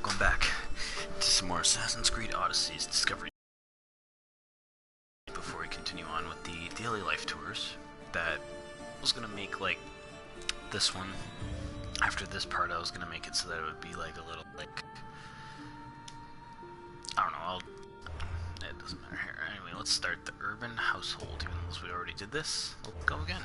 welcome back to some more Assassin's Creed Odyssey's Discovery. Before we continue on with the daily life tours, that was gonna make like this one. After this part, I was gonna make it so that it would be like a little like I don't know. It doesn't matter here. Anyway, let's start the urban household. Even though we already did this, let's go again.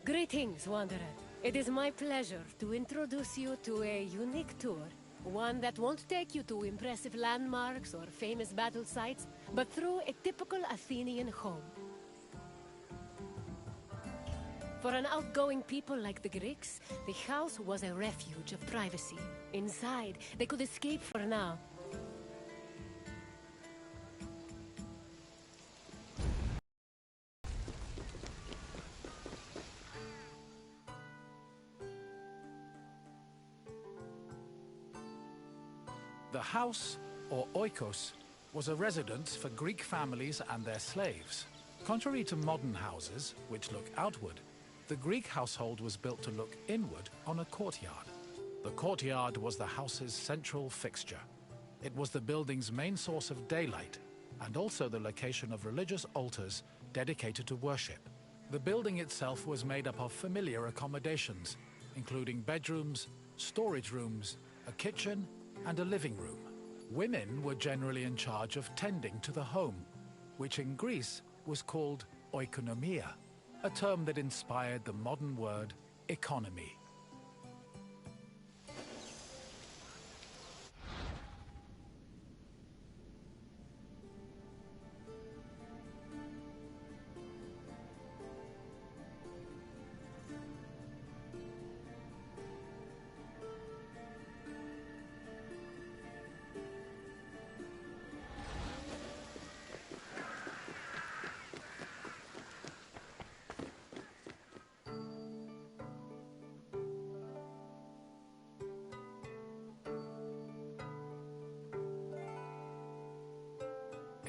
Greetings, Wanderer. It is my pleasure to introduce you to a unique tour. One that won't take you to impressive landmarks or famous battle sites, but through a typical Athenian home. For an outgoing people like the Greeks, the house was a refuge of privacy. Inside, they could escape for now. The house, or oikos, was a residence for Greek families and their slaves. Contrary to modern houses, which look outward, the Greek household was built to look inward on a courtyard. The courtyard was the house's central fixture. It was the building's main source of daylight, and also the location of religious altars dedicated to worship. The building itself was made up of familiar accommodations, including bedrooms, storage rooms, a kitchen, and a living room. Women were generally in charge of tending to the home, which in Greece was called oikonomia, a term that inspired the modern word economy.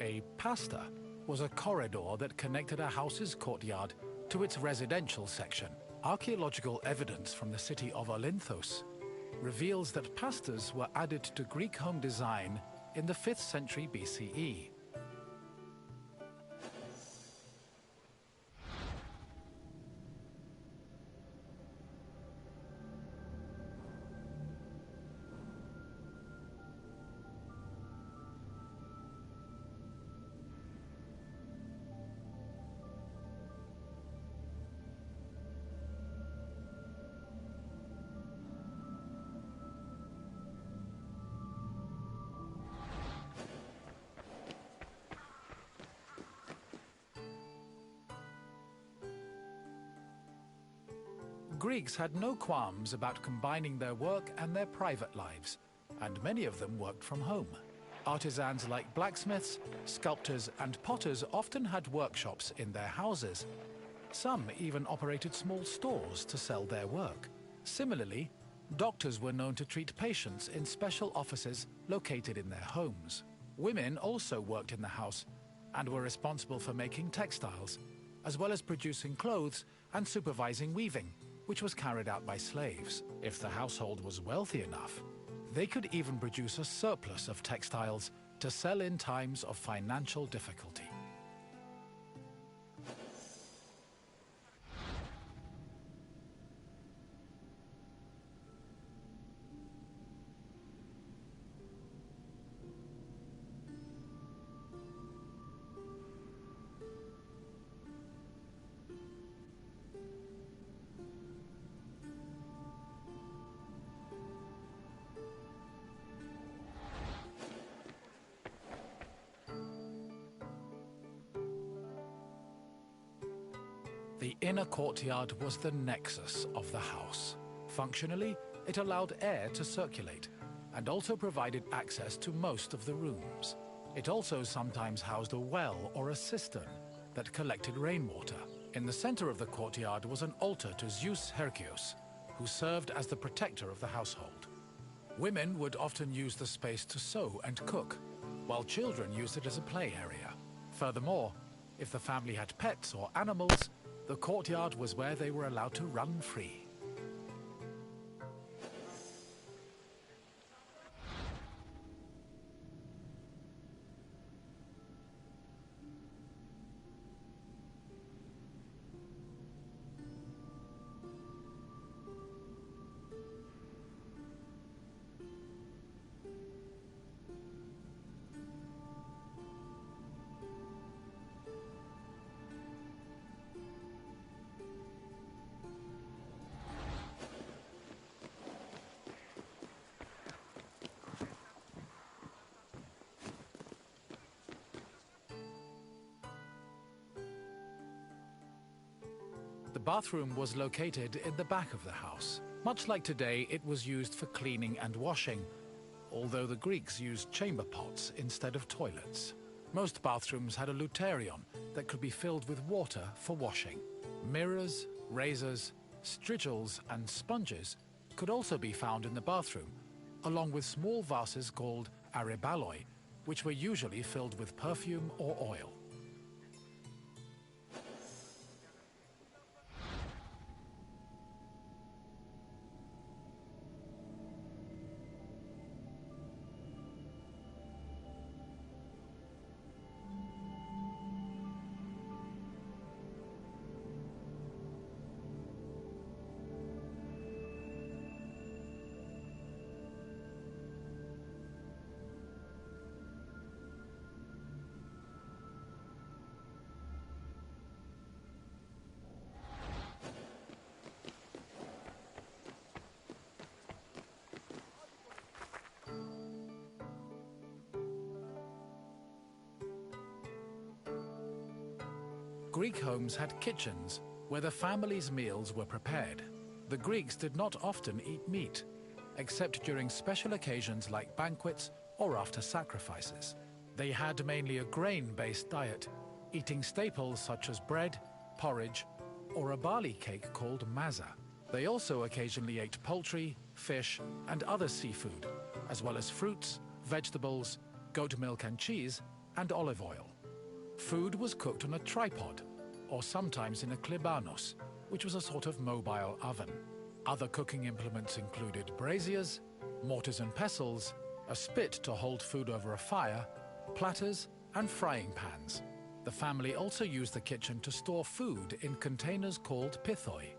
A pasta was a corridor that connected a house's courtyard to its residential section. Archaeological evidence from the city of Olynthos reveals that pastas were added to Greek home design in the 5th century BCE. Greeks had no qualms about combining their work and their private lives, and many of them worked from home. Artisans like blacksmiths, sculptors, and potters often had workshops in their houses. Some even operated small stores to sell their work. Similarly, doctors were known to treat patients in special offices located in their homes. Women also worked in the house and were responsible for making textiles, as well as producing clothes and supervising weaving, which was carried out by slaves. If the household was wealthy enough, They could even produce a surplus of textiles to sell in times of financial difficulty. The inner courtyard was the nexus of the house. Functionally, it allowed air to circulate and also provided access to most of the rooms. It also sometimes housed a well or a cistern that collected rainwater. In the center of the courtyard was an altar to Zeus Herkios, who served as the protector of the household. Women would often use the space to sew and cook, while children used it as a play area. Furthermore, if the family had pets or animals, the courtyard was where they were allowed to run free. The bathroom was located in the back of the house. Much like today, it was used for cleaning and washing, although the Greeks used chamber pots instead of toilets. Most bathrooms had a luterion that could be filled with water for washing. Mirrors, razors, strigils, and sponges could also be found in the bathroom, along with small vases called arebaloi, which were usually filled with perfume or oil. Greek homes had kitchens where the family's meals were prepared. The Greeks did not often eat meat, except during special occasions like banquets or after sacrifices. They had mainly a grain-based diet, eating staples such as bread, porridge, or a barley cake called maza. They also occasionally ate poultry, fish, and other seafood, as well as fruits, vegetables, goat milk and cheese, and olive oil. Food was cooked on a tripod, or sometimes in a klebanos, which was a sort of mobile oven. Other cooking implements included braziers, mortars and pestles, a spit to hold food over a fire, platters, and frying pans. The family also used the kitchen to store food in containers called pithoi.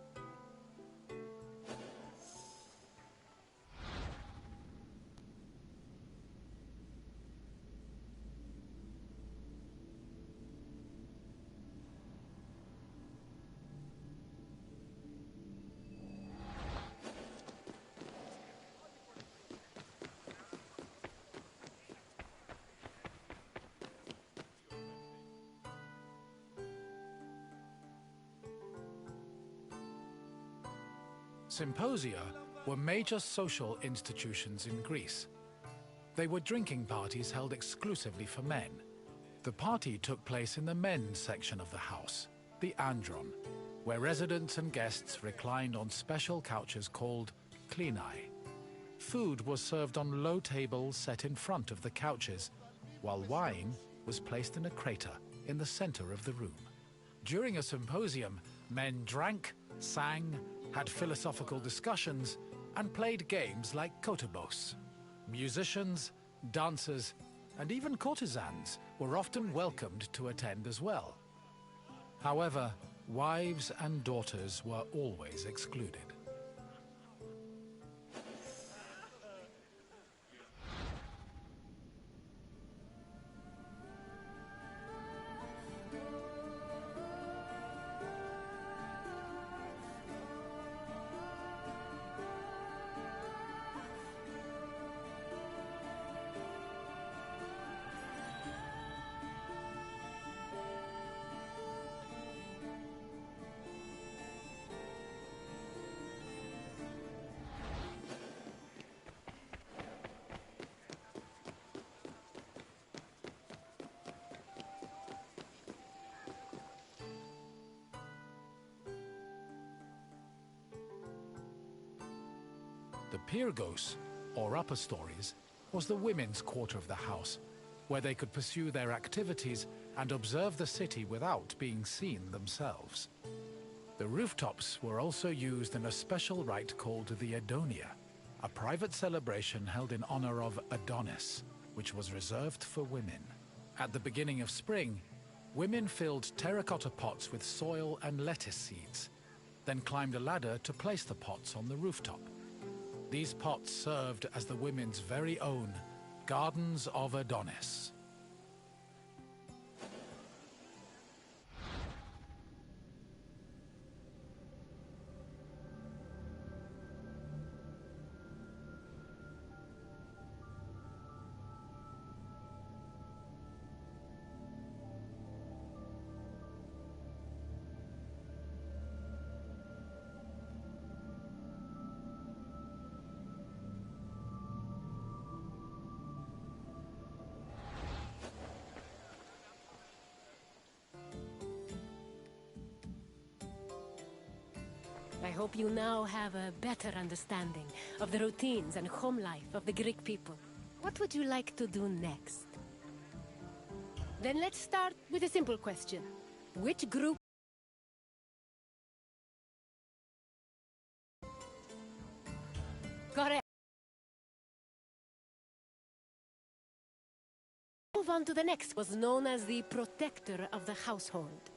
Symposia were major social institutions in Greece. They were drinking parties held exclusively for men. The party took place in the men's section of the house, the andron, where residents and guests reclined on special couches called klinai. Food was served on low tables set in front of the couches, while wine was placed in a crater in the center of the room. During a symposium, men drank, sang, had philosophical discussions, and played games like kotobos. Musicians, dancers, and even courtesans were often welcomed to attend as well. However, wives and daughters were always excluded. The Pyrgos, or upper stories, was the women's quarter of the house, where they could pursue their activities and observe the city without being seen themselves. The rooftops were also used in a special rite called the Adonia, a private celebration held in honor of Adonis, which was reserved for women. At the beginning of spring, women filled terracotta pots with soil and lettuce seeds, then climbed a ladder to place the pots on the rooftop. These pots served as the women's very own Gardens of Adonis. I hope you now have a better understanding of the routines and home life of the Greek people. What would you like to do next? Then let's start with a simple question. Which group... Correct. Move on to the next. Was known as the protector of the household.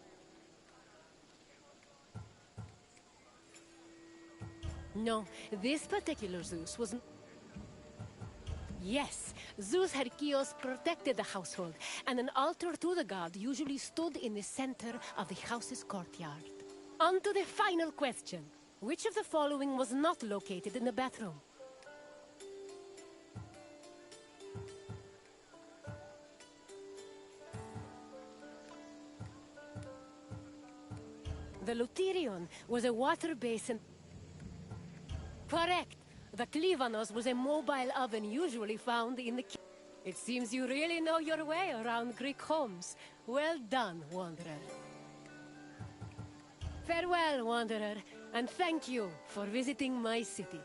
No, this particular Zeus was... Yes, Zeus Herkios protected the household, and an altar to the god usually stood in the center of the house's courtyard. On to the final question. Which of the following was not located in the bathroom? The Luterion was a water basin... Correct. The Klivanos was a mobile oven usually found in the kitchen. It seems you really know your way around Greek homes. Well done, Wanderer. Farewell, Wanderer, and thank you for visiting my city.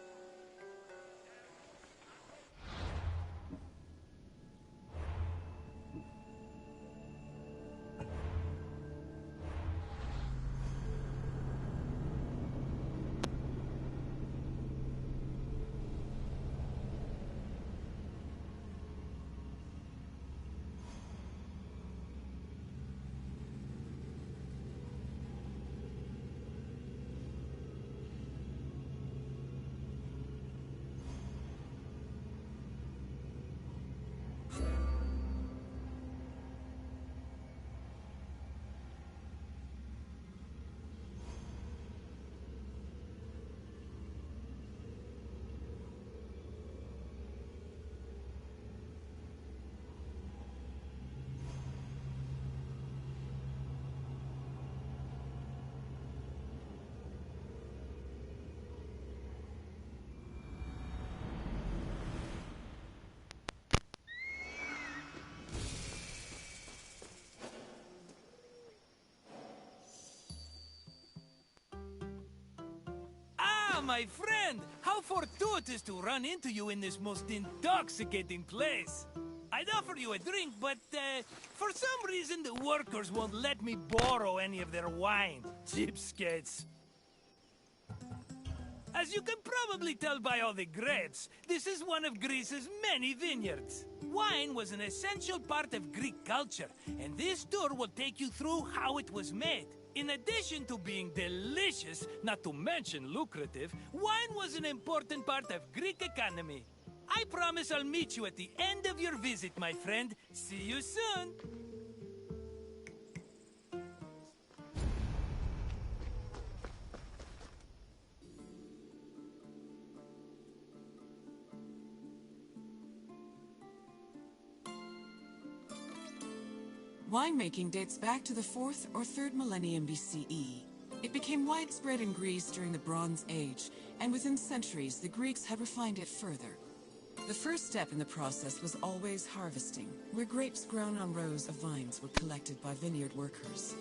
My friend! How fortuitous to run into you in this most intoxicating place! I'd offer you a drink, but for some reason the workers won't let me borrow any of their wine. Cheapskates. As you can probably tell by all the grapes, this is one of Greece's many vineyards. Wine was an essential part of Greek culture, and this tour will take you through how it was made. In addition to being delicious, not to mention lucrative, wine was an important part of Greek economy. I promise I'll meet you at the end of your visit, my friend. See you soon! Winemaking dates back to the 4th or 3rd millennium BCE. It became widespread in Greece during the Bronze Age, and within centuries the Greeks had refined it further. The first step in the process was always harvesting, where grapes grown on rows of vines were collected by vineyard workers.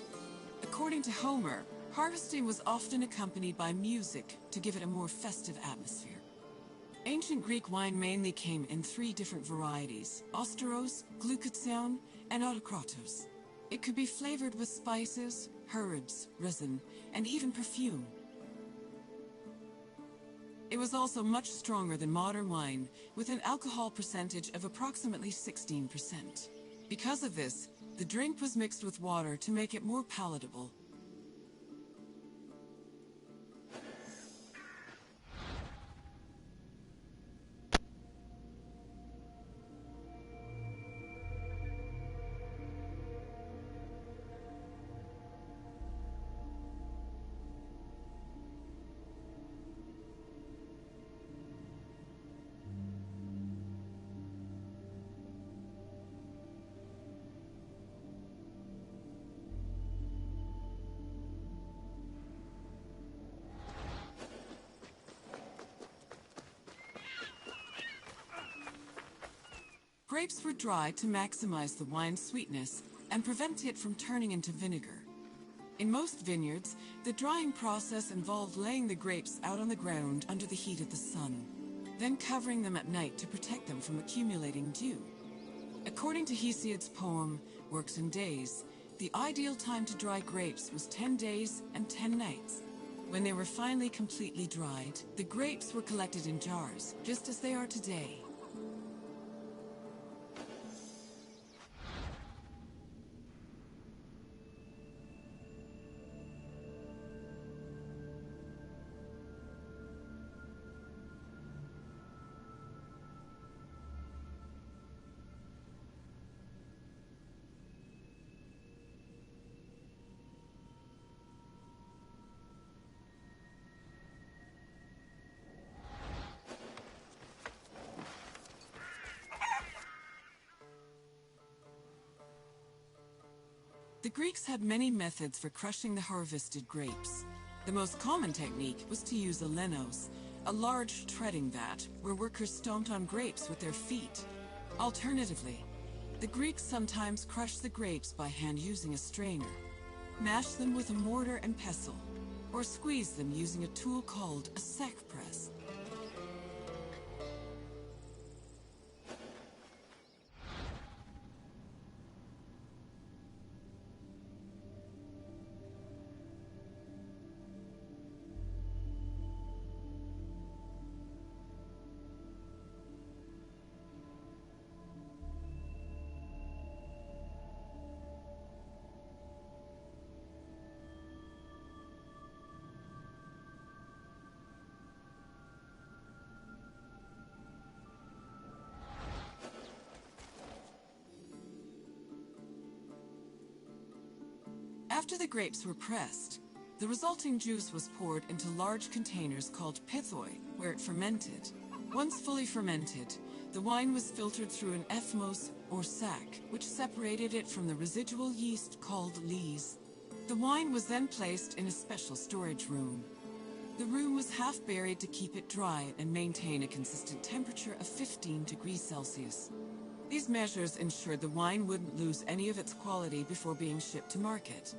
According to Homer, harvesting was often accompanied by music to give it a more festive atmosphere. Ancient Greek wine mainly came in 3 different varieties: Osteros, Glucoution, and Autokratos. It could be flavored with spices, herbs, resin, and even perfume. It was also much stronger than modern wine, with an alcohol percentage of approximately 16%. Because of this, the drink was mixed with water to make it more palatable. Grapes were dried to maximize the wine's sweetness and prevent it from turning into vinegar. In most vineyards, the drying process involved laying the grapes out on the ground under the heat of the sun, then covering them at night to protect them from accumulating dew. According to Hesiod's poem, Works and Days, the ideal time to dry grapes was 10 days and 10 nights. When they were finally completely dried, the grapes were collected in jars, just as they are today. The Greeks had many methods for crushing the harvested grapes. The most common technique was to use a lenos, a large treading vat where workers stomped on grapes with their feet. Alternatively, the Greeks sometimes crushed the grapes by hand using a strainer, mashed them with a mortar and pestle, or squeezed them using a tool called a sack press. After the grapes were pressed, the resulting juice was poured into large containers called pithoi, where it fermented. Once fully fermented, the wine was filtered through an ethmos, or sack, which separated it from the residual yeast called lees. The wine was then placed in a special storage room. The room was half buried to keep it dry and maintain a consistent temperature of 15 degrees Celsius. These measures ensured the wine wouldn't lose any of its quality before being shipped to market.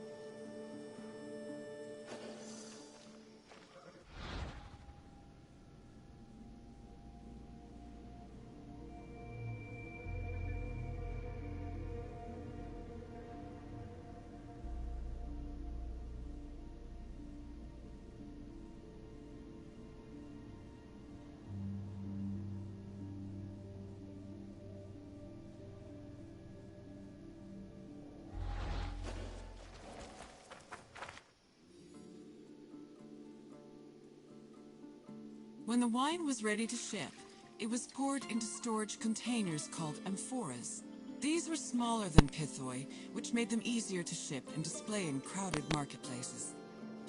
When the wine was ready to ship, it was poured into storage containers called amphoras. These were smaller than pithoi, which made them easier to ship and display in crowded marketplaces.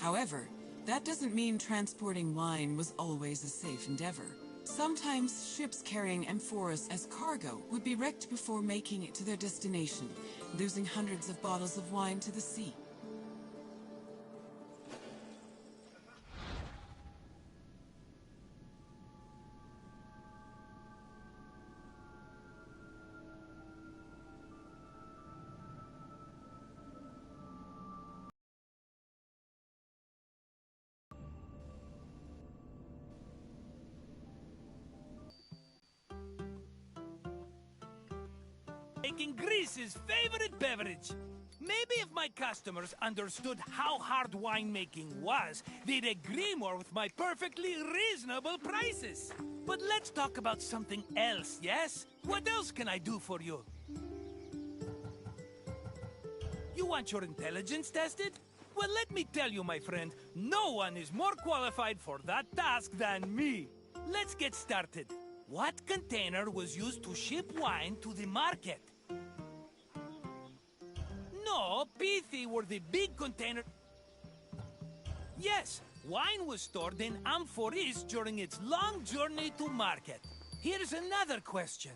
However, that doesn't mean transporting wine was always a safe endeavor. Sometimes ships carrying amphoras as cargo would be wrecked before making it to their destination, losing hundreds of bottles of wine to the sea. Making Greece's favorite beverage. Maybe if my customers understood how hard winemaking was, they'd agree more with my perfectly reasonable prices. But let's talk about something else, yes? What else can I do for you? You want your intelligence tested? Well, let me tell you, my friend, no one is more qualified for that task than me. Let's get started. What container was used to ship wine to the market? No, pithi were the big container. Yes, wine was stored in amphoras during its long journey to market. Here's another question.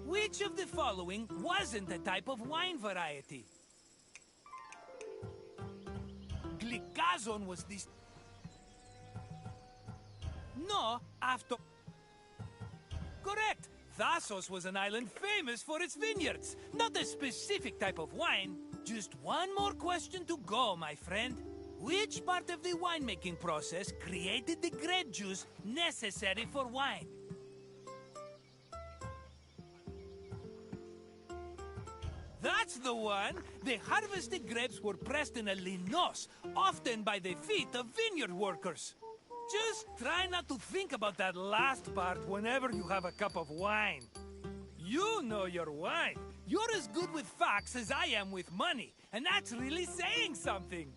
Which of the following wasn't a type of wine variety? Glycazon was this. No, after... Correct. Thasos was an island famous for its vineyards. Not a specific type of wine. Just one more question to go, my friend. Which part of the winemaking process created the grape juice necessary for wine? That's the one! The harvested grapes were pressed in a linos, often by the feet of vineyard workers. Just try not to think about that last part whenever you have a cup of wine. You know your wine. You're as good with facts as I am with money, and that's really saying something.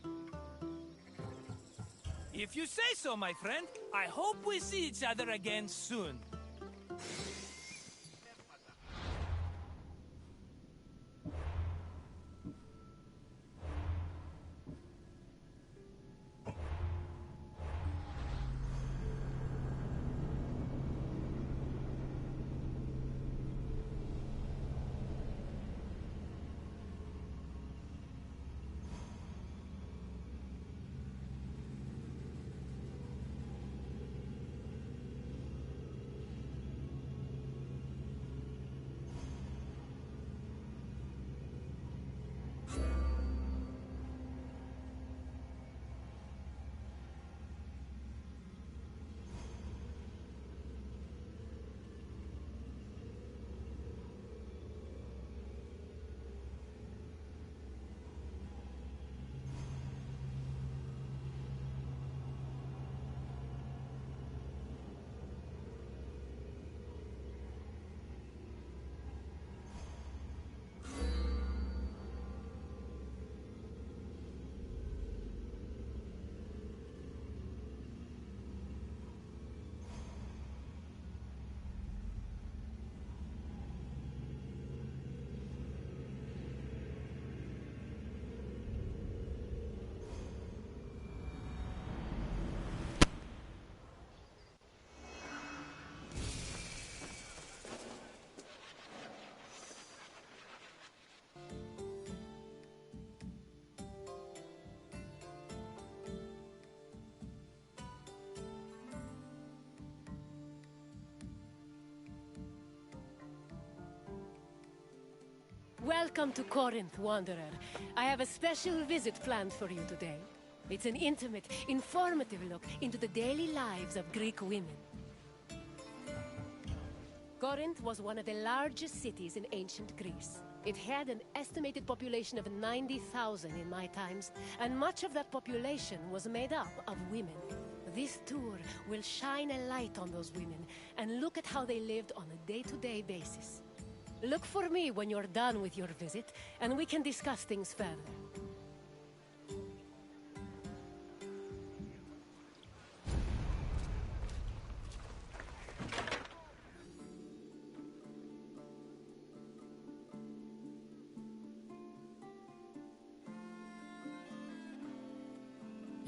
If you say so, my friend, I hope we see each other again soon. Welcome to Corinth, Wanderer. I have a special visit planned for you today. It's an intimate, informative look into the daily lives of Greek women. Corinth was one of the largest cities in ancient Greece. It had an estimated population of 90,000 in my times, and much of that population was made up of women. This tour will shine a light on those women and look at how they lived on a day-to-day basis. Look for me when you're done with your visit, and we can discuss things further.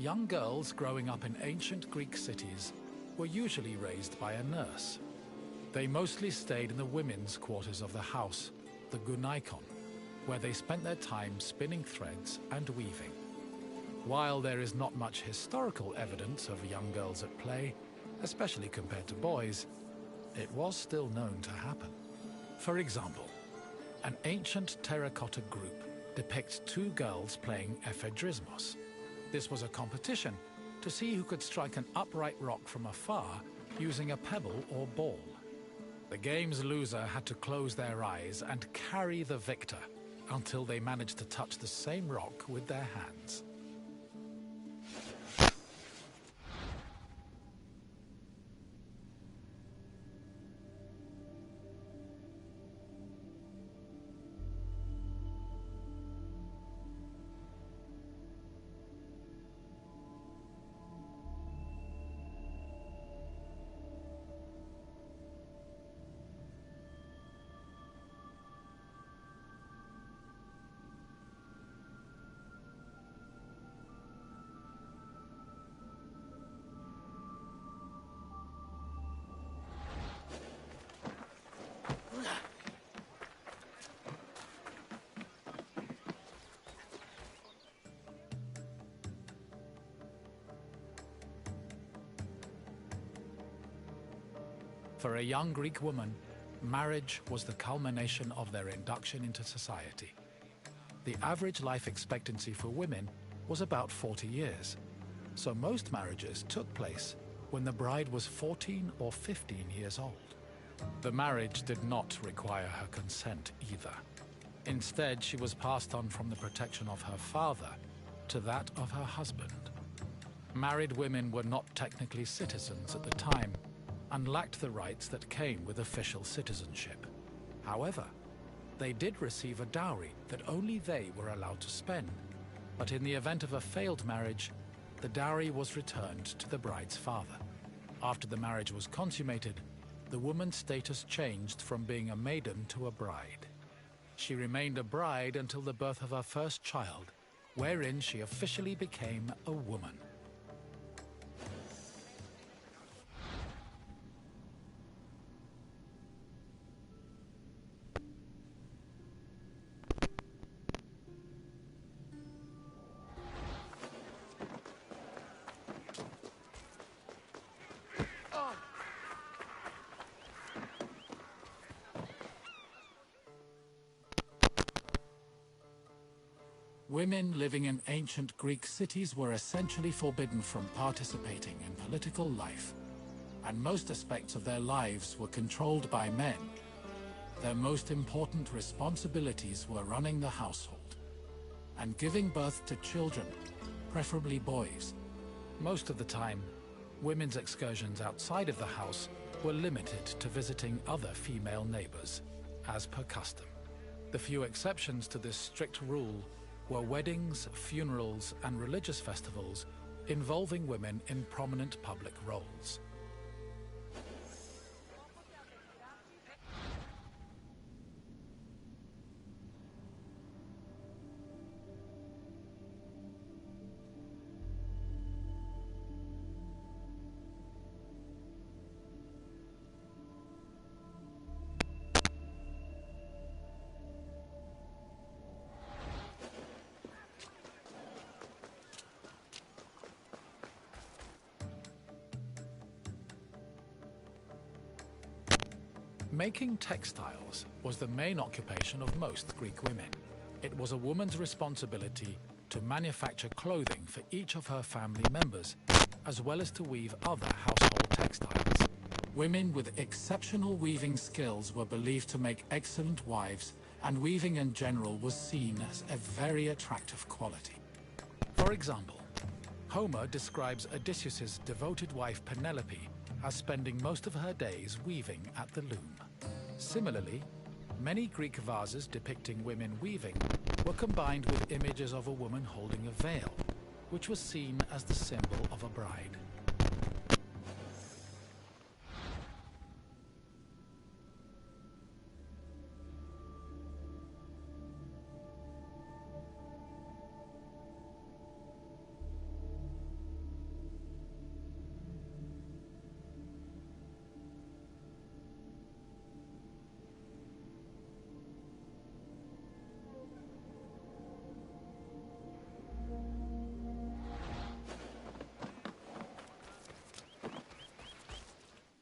Young girls growing up in ancient Greek cities were usually raised by a nurse. They mostly stayed in the women's quarters of the house, the gunaikon, where they spent their time spinning threads and weaving. While there is not much historical evidence of young girls at play, especially compared to boys, it was still known to happen. For example, an ancient terracotta group depicts two girls playing ephedrismos. This was a competition to see who could strike an upright rock from afar using a pebble or ball. The game's loser had to close their eyes and carry the victor until they managed to touch the same rock with their hands. For a young Greek woman, marriage was the culmination of their induction into society. The average life expectancy for women was about 40 years, so most marriages took place when the bride was 14 or 15 years old. The marriage did not require her consent either. Instead, she was passed on from the protection of her father to that of her husband. Married women were not technically citizens at the time and lacked the rights that came with official citizenship. However, they did receive a dowry that only they were allowed to spend, but in the event of a failed marriage, the dowry was returned to the bride's father. After the marriage was consummated, the woman's status changed from being a maiden to a bride. She remained a bride until the birth of her first child, wherein she officially became a woman. Women living in ancient Greek cities were essentially forbidden from participating in political life, and most aspects of their lives were controlled by men. Their most important responsibilities were running the household and giving birth to children, preferably boys. Most of the time, women's excursions outside of the house were limited to visiting other female neighbors, as per custom. The few exceptions to this strict rule were weddings, funerals, and religious festivals involving women in prominent public roles. Making textiles was the main occupation of most Greek women. It was a woman's responsibility to manufacture clothing for each of her family members, as well as to weave other household textiles. Women with exceptional weaving skills were believed to make excellent wives, and weaving in general was seen as a very attractive quality. For example, Homer describes Odysseus's devoted wife Penelope as spending most of her days weaving at the loom. Similarly, many Greek vases depicting women weaving were combined with images of a woman holding a veil, which was seen as the symbol of a bride.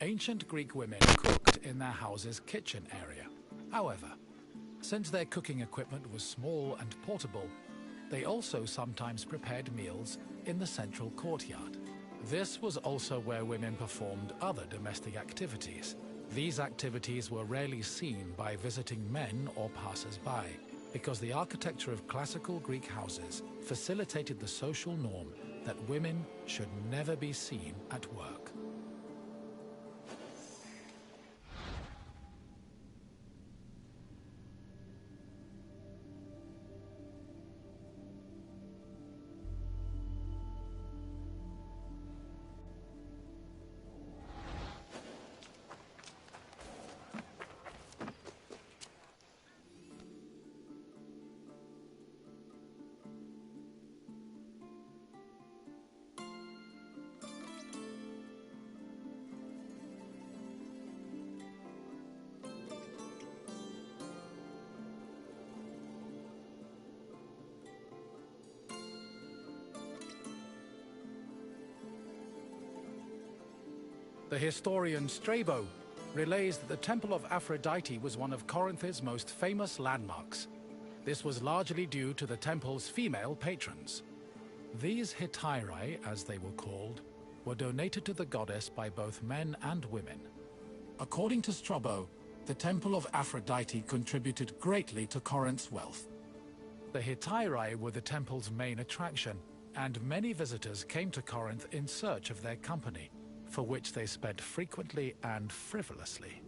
Ancient Greek women cooked in their house's kitchen area. However, since their cooking equipment was small and portable, they also sometimes prepared meals in the central courtyard. This was also where women performed other domestic activities. These activities were rarely seen by visiting men or passers-by, because the architecture of classical Greek houses facilitated the social norm that women should never be seen at work. The historian Strabo relays that the Temple of Aphrodite was one of Corinth's most famous landmarks. This was largely due to the temple's female patrons. These hetairai, as they were called, were donated to the goddess by both men and women. According to Strabo, the Temple of Aphrodite contributed greatly to Corinth's wealth. The hetairai were the temple's main attraction, and many visitors came to Corinth in search of their company, for which they spent frequently and frivolously.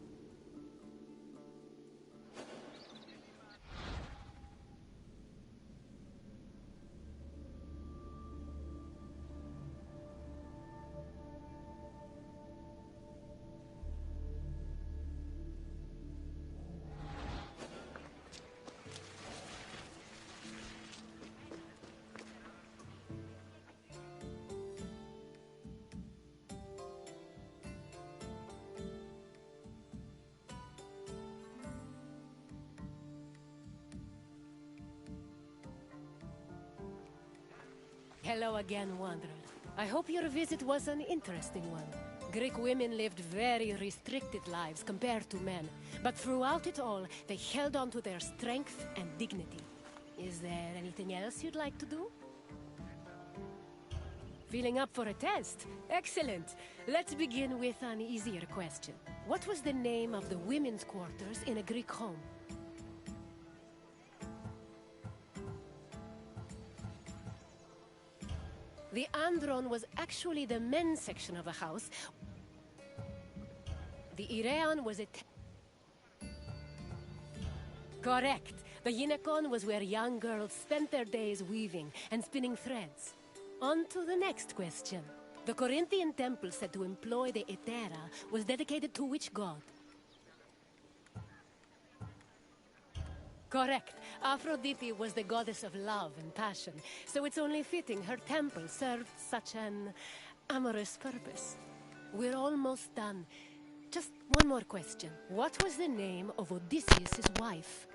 Hello again, Wanderer. I hope your visit was an interesting one. Greek women lived very restricted lives compared to men, but throughout it all, they held on to their strength and dignity. Is there anything else you'd like to do? Feeling up for a test? Excellent! Let's begin with an easier question. What was the name of the women's quarters in a Greek home? The andron was actually the men's section of a house. The ireon was a... Correct. The gynekon was where young girls spent their days weaving and spinning threads. On to the next question. The Corinthian temple said to employ the Hetera was dedicated to which god? Correct. Aphrodite was the goddess of love and passion, so it's only fitting her temple served such an amorous purpose. We're almost done. Just one more question. What was the name of Odysseus' wife?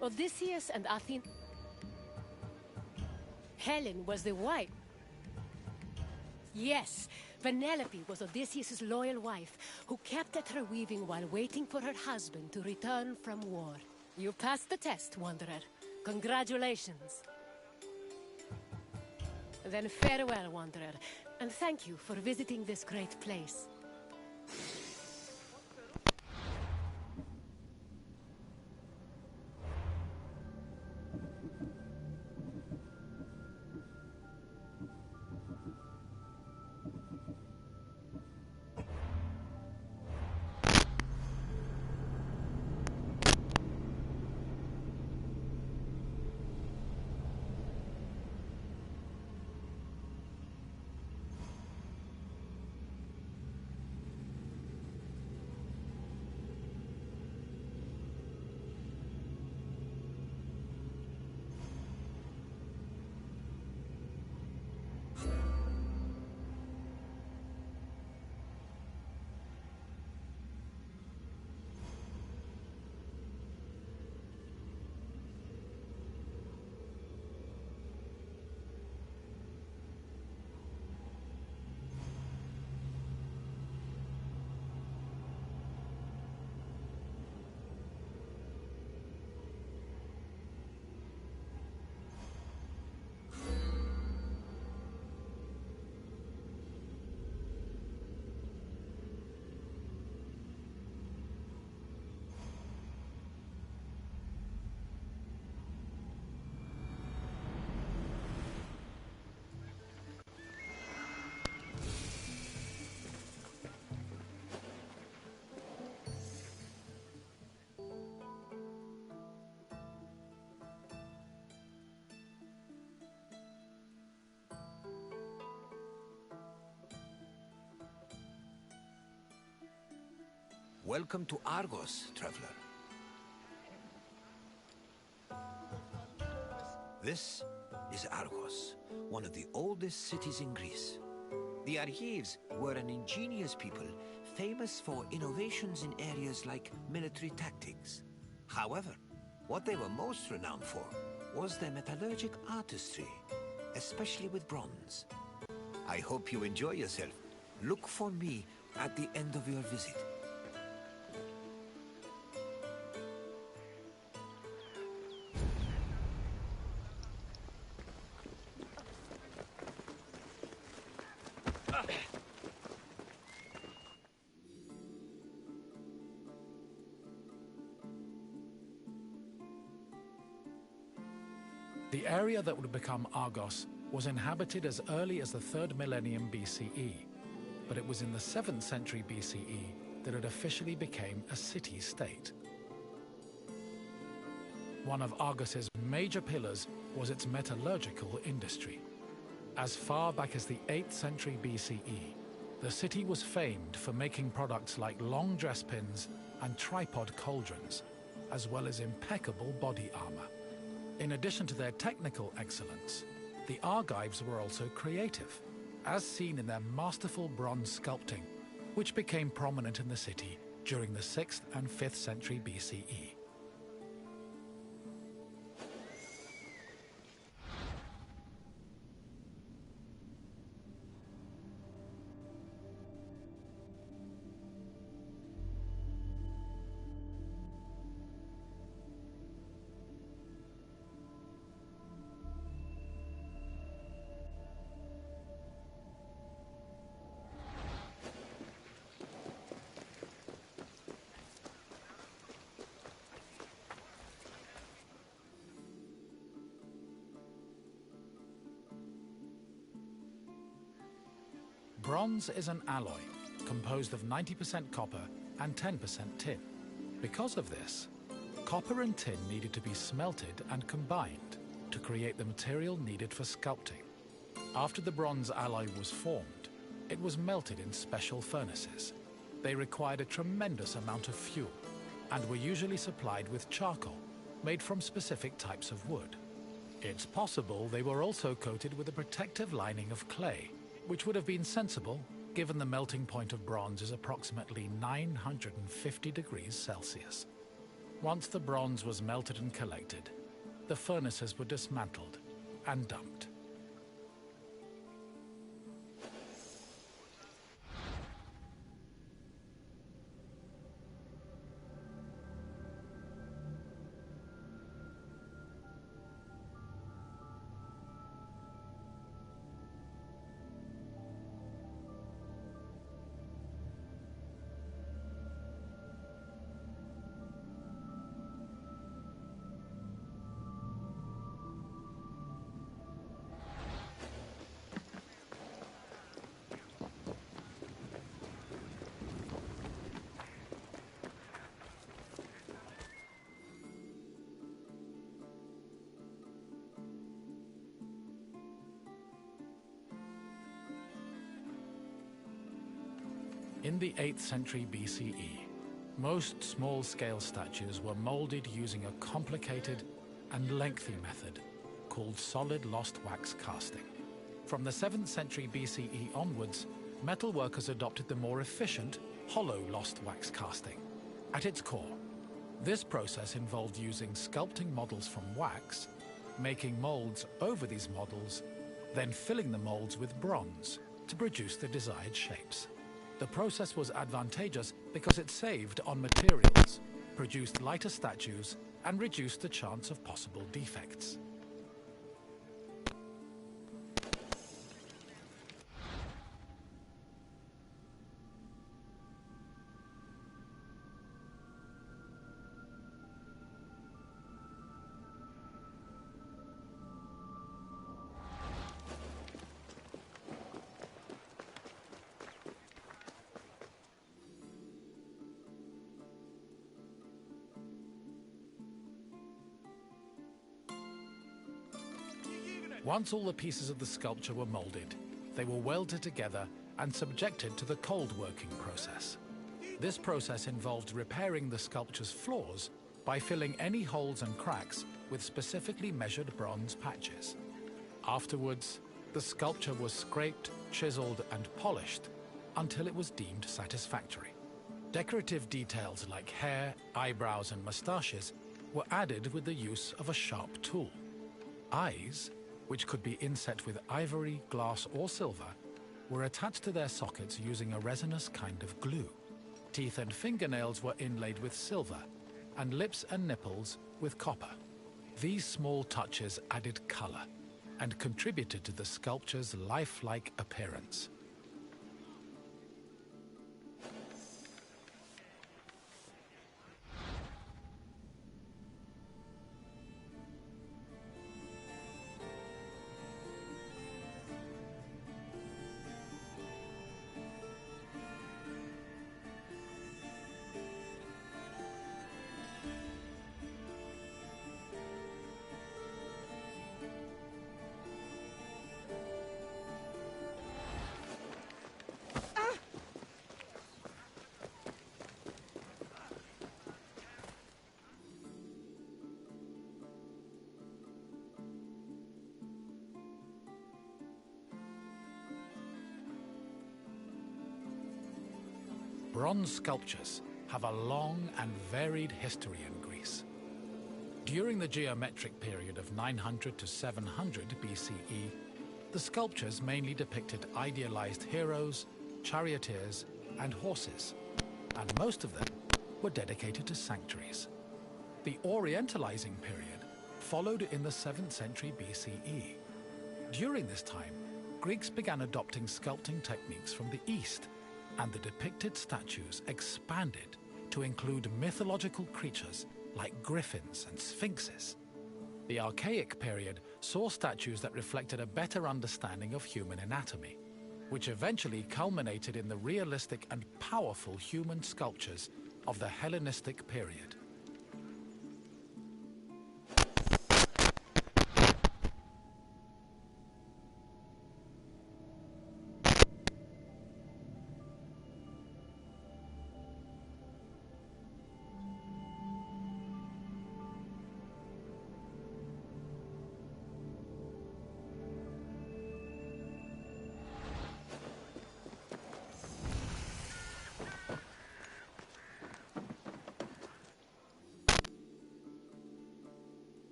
Odysseus and Athene... Helen was the wife. Yes, Penelope was Odysseus' loyal wife, who kept at her weaving while waiting for her husband to return from war. You passed the test, Wanderer. Congratulations. Then farewell, Wanderer, and thank you for visiting this great place. Welcome to Argos, traveler. This is Argos, one of the oldest cities in Greece. The Argives were an ingenious people, famous for innovations in areas like military tactics. However, what they were most renowned for was their metallurgic artistry, especially with bronze. I hope you enjoy yourself. Look for me at the end of your visit. The area that would become Argos was inhabited as early as the 3rd millennium BCE, but it was in the 7th century BCE that it officially became a city-state. One of Argos's major pillars was its metallurgical industry. As far back as the 8th century BCE, the city was famed for making products like long dress pins and tripod cauldrons, as well as impeccable body armor. In addition to their technical excellence, the Argives were also creative, as seen in their masterful bronze sculpting, which became prominent in the city during the 6th and 5th century BCE. Bronze is an alloy composed of 90% copper and 10% tin. Because of this, copper and tin needed to be smelted and combined to create the material needed for sculpting. After the bronze alloy was formed, it was melted in special furnaces. They required a tremendous amount of fuel and were usually supplied with charcoal made from specific types of wood. It's possible they were also coated with a protective lining of clay, which would have been sensible given the melting point of bronze is approximately 950 degrees Celsius. Once the bronze was melted and collected, the furnaces were dismantled and dumped. In the 8th century BCE, most small-scale statues were molded using a complicated and lengthy method called solid lost wax casting. From the 7th century BCE onwards, metalworkers adopted the more efficient hollow lost wax casting. At its core, this process involved using sculpting models from wax, making molds over these models, then filling the molds with bronze to produce the desired shapes. The process was advantageous because it saved on materials, produced lighter statues, and reduced the chance of possible defects. Once all the pieces of the sculpture were molded, they were welded together and subjected to the cold working process. This process involved repairing the sculpture's flaws by filling any holes and cracks with specifically measured bronze patches. Afterwards, the sculpture was scraped, chiseled, and polished until it was deemed satisfactory. Decorative details like hair, eyebrows, and mustaches were added with the use of a sharp tool. Eyes, which could be inset with ivory, glass, or silver, were attached to their sockets using a resinous kind of glue. Teeth and fingernails were inlaid with silver, and lips and nipples with copper. These small touches added color and contributed to the sculpture's lifelike appearance. Bronze sculptures have a long and varied history in Greece. During the geometric period of 900 to 700 BCE, the sculptures mainly depicted idealized heroes, charioteers, and horses, and most of them were dedicated to sanctuaries. The Orientalizing period followed in the 7th century BCE. During this time, Greeks began adopting sculpting techniques from the East, and the depicted statues expanded to include mythological creatures like griffins and sphinxes. The Archaic period saw statues that reflected a better understanding of human anatomy, which eventually culminated in the realistic and powerful human sculptures of the Hellenistic period.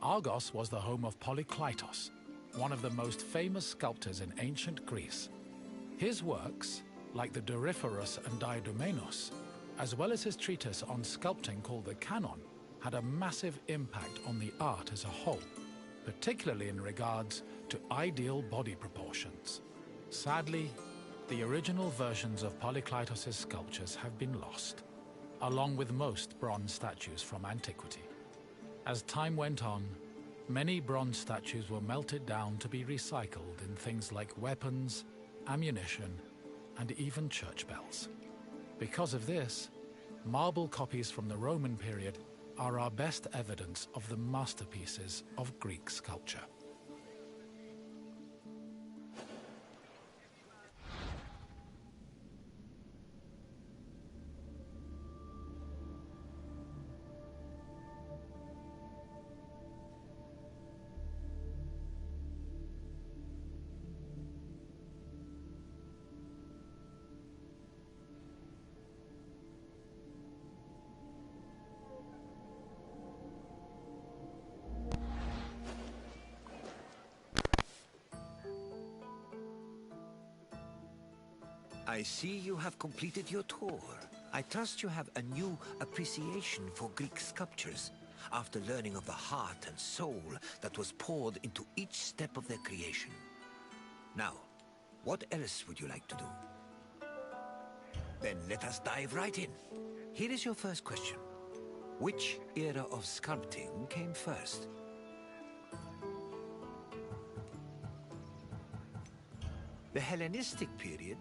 Argos was the home of Polykleitos, one of the most famous sculptors in ancient Greece. His works, like the Doryphorus and Diadomenos, as well as his treatise on sculpting called the Canon, had a massive impact on the art as a whole, particularly in regards to ideal body proportions. Sadly, the original versions of Polykleitos' sculptures have been lost, along with most bronze statues from antiquity. As time went on, many bronze statues were melted down to be recycled in things like weapons, ammunition, and even church bells. Because of this, marble copies from the Roman period are our best evidence of the masterpieces of Greek sculpture. I see you have completed your tour. I trust you have a new appreciation for Greek sculptures after learning of the heart and soul that was poured into each step of their creation. Now, what else would you like to do? Then let us dive right in. Here is your first question. Which era of sculpting came first? The Hellenistic period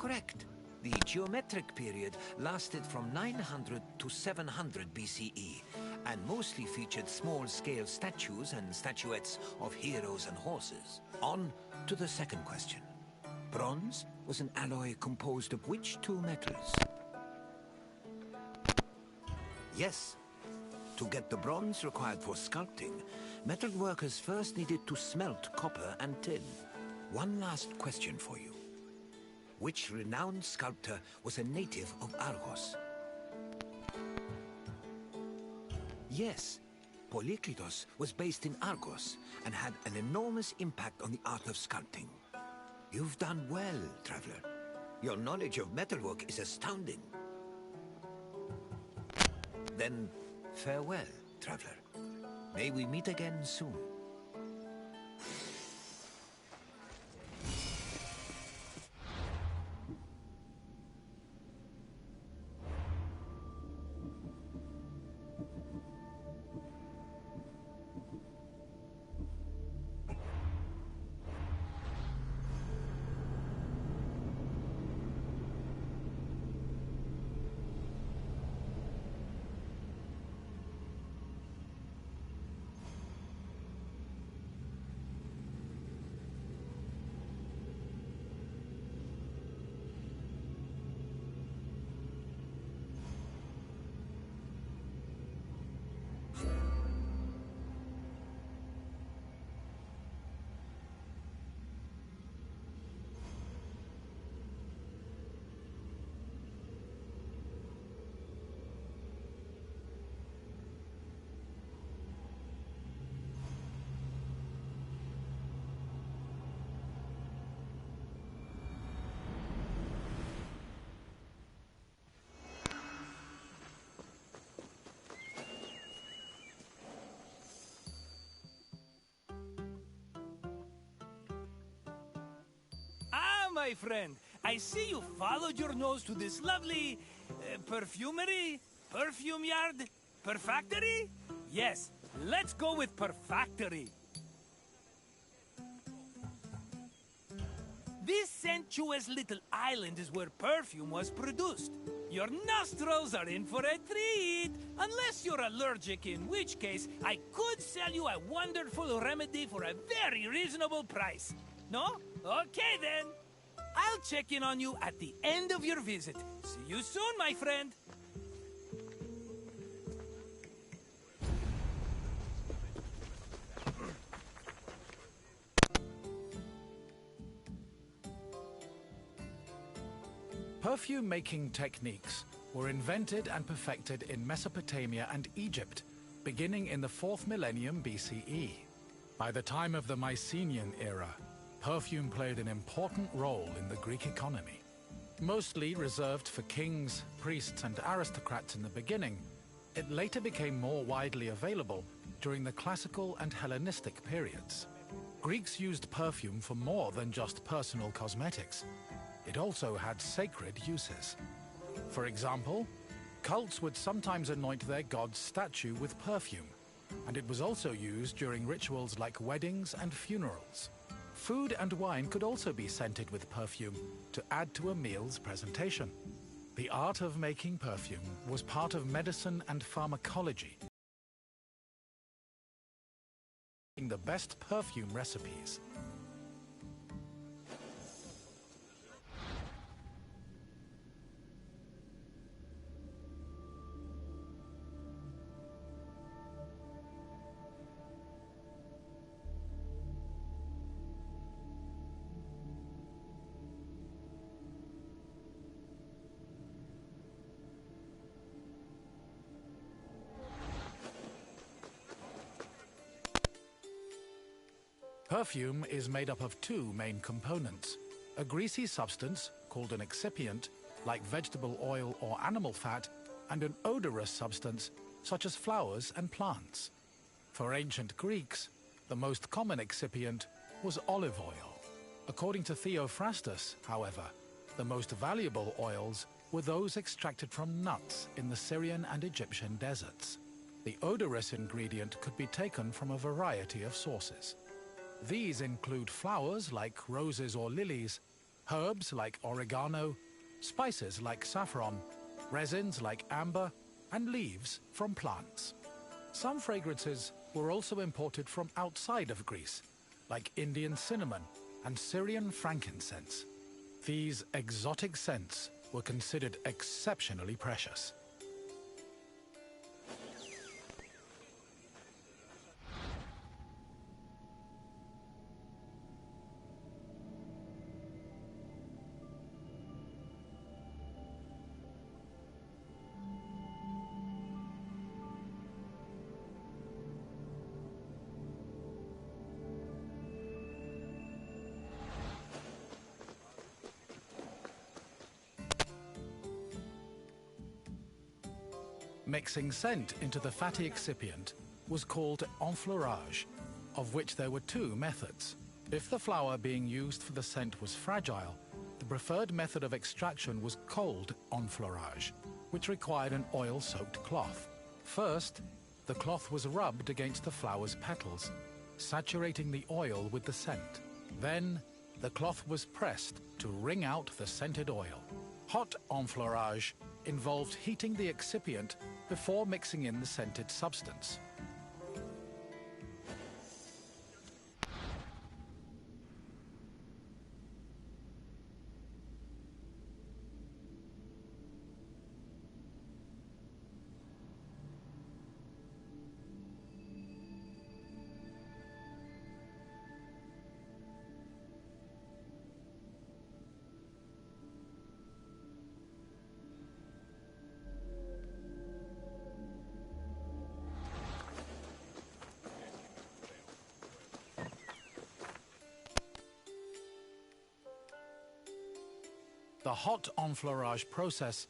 Correct. The geometric period lasted from 900 to 700 BCE and mostly featured small-scale statues and statuettes of heroes and horses. On to the second question. Bronze was an alloy composed of which two metals? Yes. To get the bronze required for sculpting, metal workers first needed to smelt copper and tin. One last question for you. Which renowned sculptor was a native of Argos? Yes, Polykleitos was based in Argos and had an enormous impact on the art of sculpting. You've done well, traveler. Your knowledge of metalwork is astounding. Then, farewell, traveler. May we meet again soon. My friend, I see you followed your nose to this lovely perfumery, perfume yard, perfactory? Yes, let's go with perfactory. This sensuous little island is where perfume was produced. Your nostrils are in for a treat, unless you're allergic, in which case I could sell you a wonderful remedy for a very reasonable price. No? Okay then. I'll check in on you at the end of your visit. See you soon, my friend. Perfume-making techniques were invented and perfected in Mesopotamia and Egypt, beginning in the 4th millennium BCE. By the time of the Mycenaean era, perfume played an important role in the Greek economy. Mostly reserved for kings, priests, and aristocrats in the beginning, it later became more widely available during the classical and Hellenistic periods. Greeks used perfume for more than just personal cosmetics. It also had sacred uses. For example, cults would sometimes anoint their god's statue with perfume, and it was also used during rituals like weddings and funerals. Food and wine could also be scented with perfume to add to a meal's presentation. The art of making perfume was part of medicine and pharmacology, the best perfume recipes. Perfume is made up of two main components: a greasy substance called an excipient, like vegetable oil or animal fat, and an odorous substance such as flowers and plants. For ancient Greeks, the most common excipient was olive oil. According to Theophrastus, however, the most valuable oils were those extracted from nuts in the Syrian and Egyptian deserts. The odorous ingredient could be taken from a variety of sources. These include flowers like roses or lilies, herbs like oregano, spices like saffron, resins like amber, and leaves from plants. Some fragrances were also imported from outside of Greece, like Indian cinnamon and Syrian frankincense. These exotic scents were considered exceptionally precious. Mixing scent into the fatty excipient was called enfleurage, of which there were two methods. If the flower being used for the scent was fragile, the preferred method of extraction was cold enfleurage, which required an oil-soaked cloth. First, the cloth was rubbed against the flower's petals, saturating the oil with the scent. Then, the cloth was pressed to wring out the scented oil. Hot enfleurage involved heating the excipient before mixing in the scented substance. The hot enfleurage process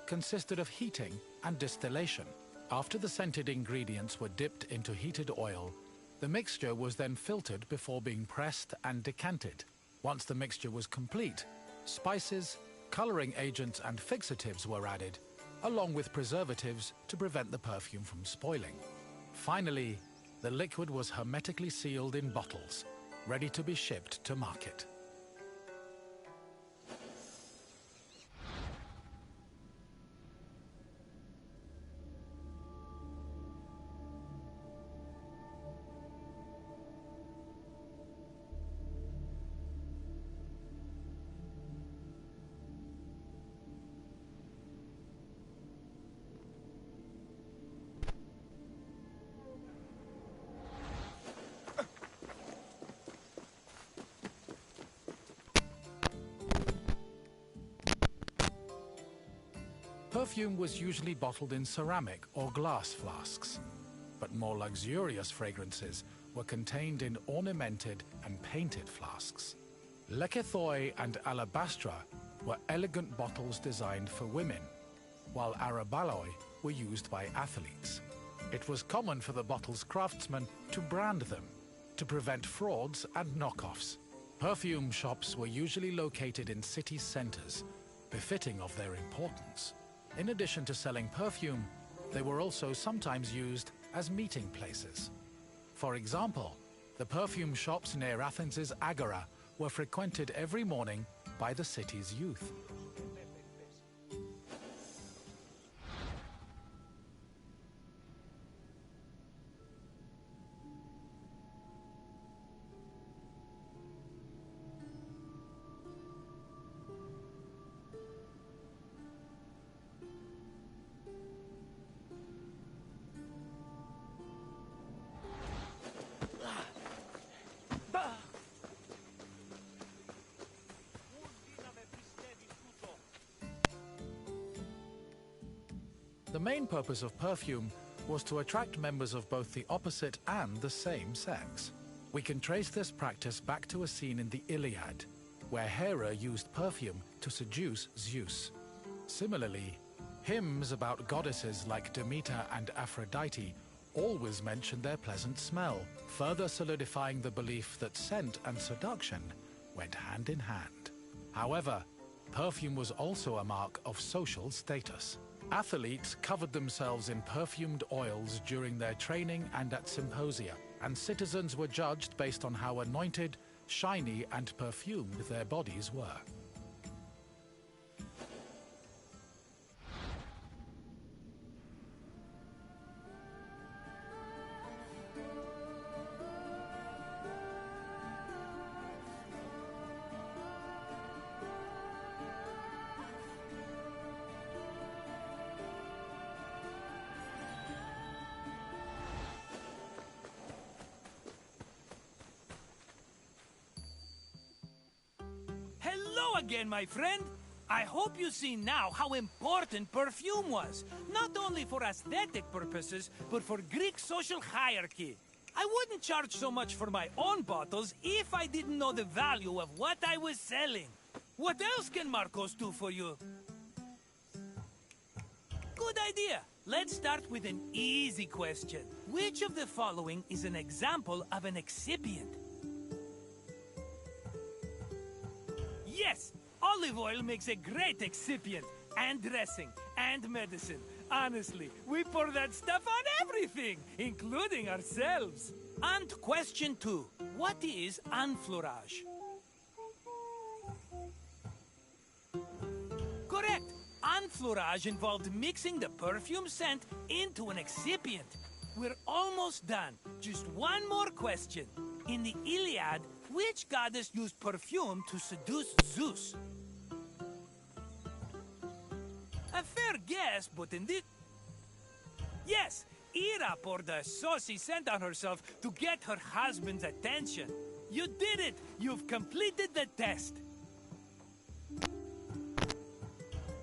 consisted of heating and distillation. After the scented ingredients were dipped into heated oil, the mixture was then filtered before being pressed and decanted. Once the mixture was complete, spices, coloring agents and fixatives were added, along with preservatives to prevent the perfume from spoiling. Finally, the liquid was hermetically sealed in bottles, ready to be shipped to market. Perfume was usually bottled in ceramic or glass flasks, but more luxurious fragrances were contained in ornamented and painted flasks. Lekythoi and alabastra were elegant bottles designed for women, while arabaloi were used by athletes. It was common for the bottle's craftsmen to brand them to prevent frauds and knockoffs. Perfume shops were usually located in city centers, befitting of their importance. In addition to selling perfume, they were also sometimes used as meeting places. For example, the perfume shops near Athens's Agora were frequented every morning by the city's youth. The main purpose of perfume was to attract members of both the opposite and the same sex. We can trace this practice back to a scene in the Iliad, where Hera used perfume to seduce Zeus. Similarly, hymns about goddesses like Demeter and Aphrodite always mention their pleasant smell, further solidifying the belief that scent and seduction went hand in hand. However, perfume was also a mark of social status. Athletes covered themselves in perfumed oils during their training and at symposia, and citizens were judged based on how anointed, shiny, and perfumed their bodies were. Hello again, my friend. I hope you see now how important perfume was, not only for aesthetic purposes, but for Greek social hierarchy. I wouldn't charge so much for my own bottles if I didn't know the value of what I was selling. What else can Marcos do for you? Good idea. Let's start with an easy question. Which of the following is an example of an excipient? Yes, olive oil makes a great excipient, and dressing, and medicine. Honestly, we pour that stuff on everything, including ourselves. And question 2. What is enfleurage? Correct. Enfleurage involved mixing the perfume scent into an excipient. We're almost done. Just one more question. In the Iliad, which goddess used perfume to seduce Zeus? A fair guess, but in this... Yes, Hera poured a saucy scent on herself to get her husband's attention. You did it! You've completed the test.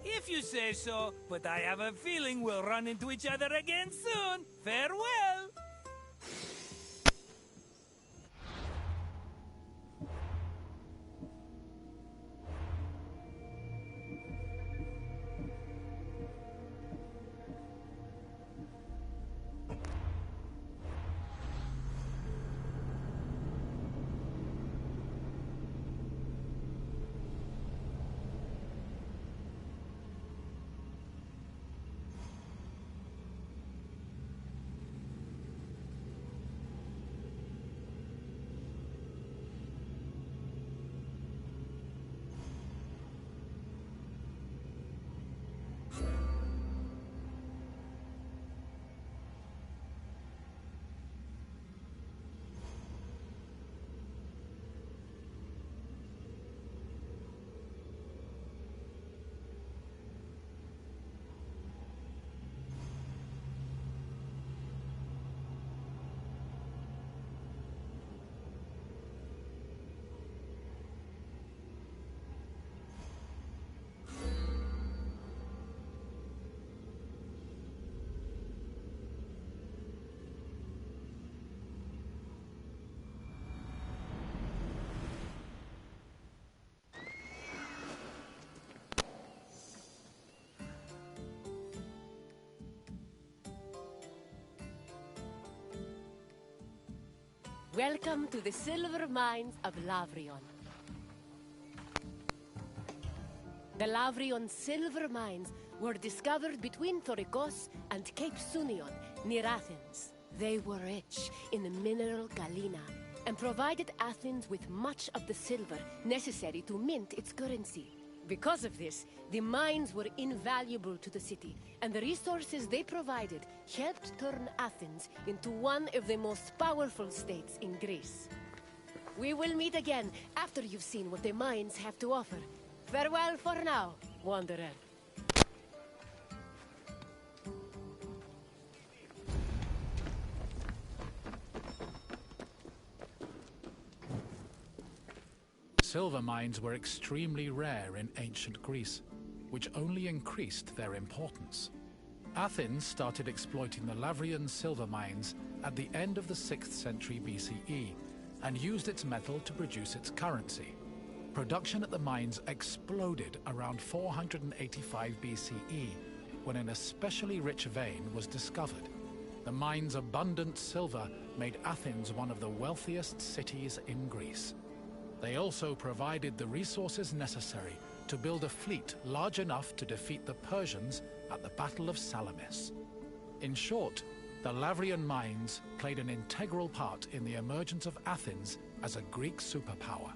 If you say so, but I have a feeling we'll run into each other again soon. Farewell! Welcome to the silver mines of Lavrion. The Lavrion silver mines were discovered between Thorikos and Cape Sunion, near Athens. They were rich in the mineral galena and provided Athens with much of the silver necessary to mint its currency. Because of this, the mines were invaluable to the city, and the resources they provided helped turn Athens into one of the most powerful states in Greece. We will meet again after you've seen what the mines have to offer. Farewell for now, wanderer. Silver mines were extremely rare in ancient Greece, which only increased their importance. Athens started exploiting the Lavrian silver mines at the end of the 6th century BCE and used its metal to produce its currency. Production at the mines exploded around 485 BCE when an especially rich vein was discovered. The mine's abundant silver made Athens one of the wealthiest cities in Greece. They also provided the resources necessary to build a fleet large enough to defeat the Persians at the Battle of Salamis. In short, the Lavrian mines played an integral part in the emergence of Athens as a Greek superpower.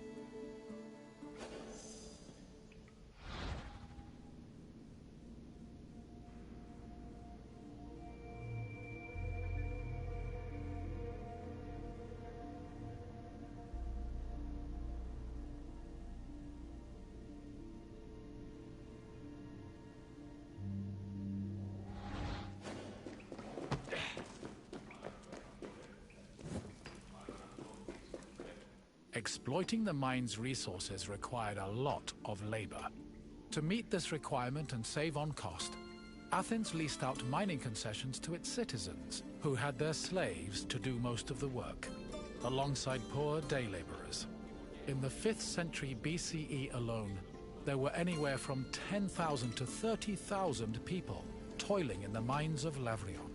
Exploiting the mine's resources required a lot of labor. To meet this requirement and save on cost, Athens leased out mining concessions to its citizens, who had their slaves to do most of the work, alongside poor day laborers. In the 5th century BCE alone, there were anywhere from 10,000 to 30,000 people toiling in the mines of Lavrion.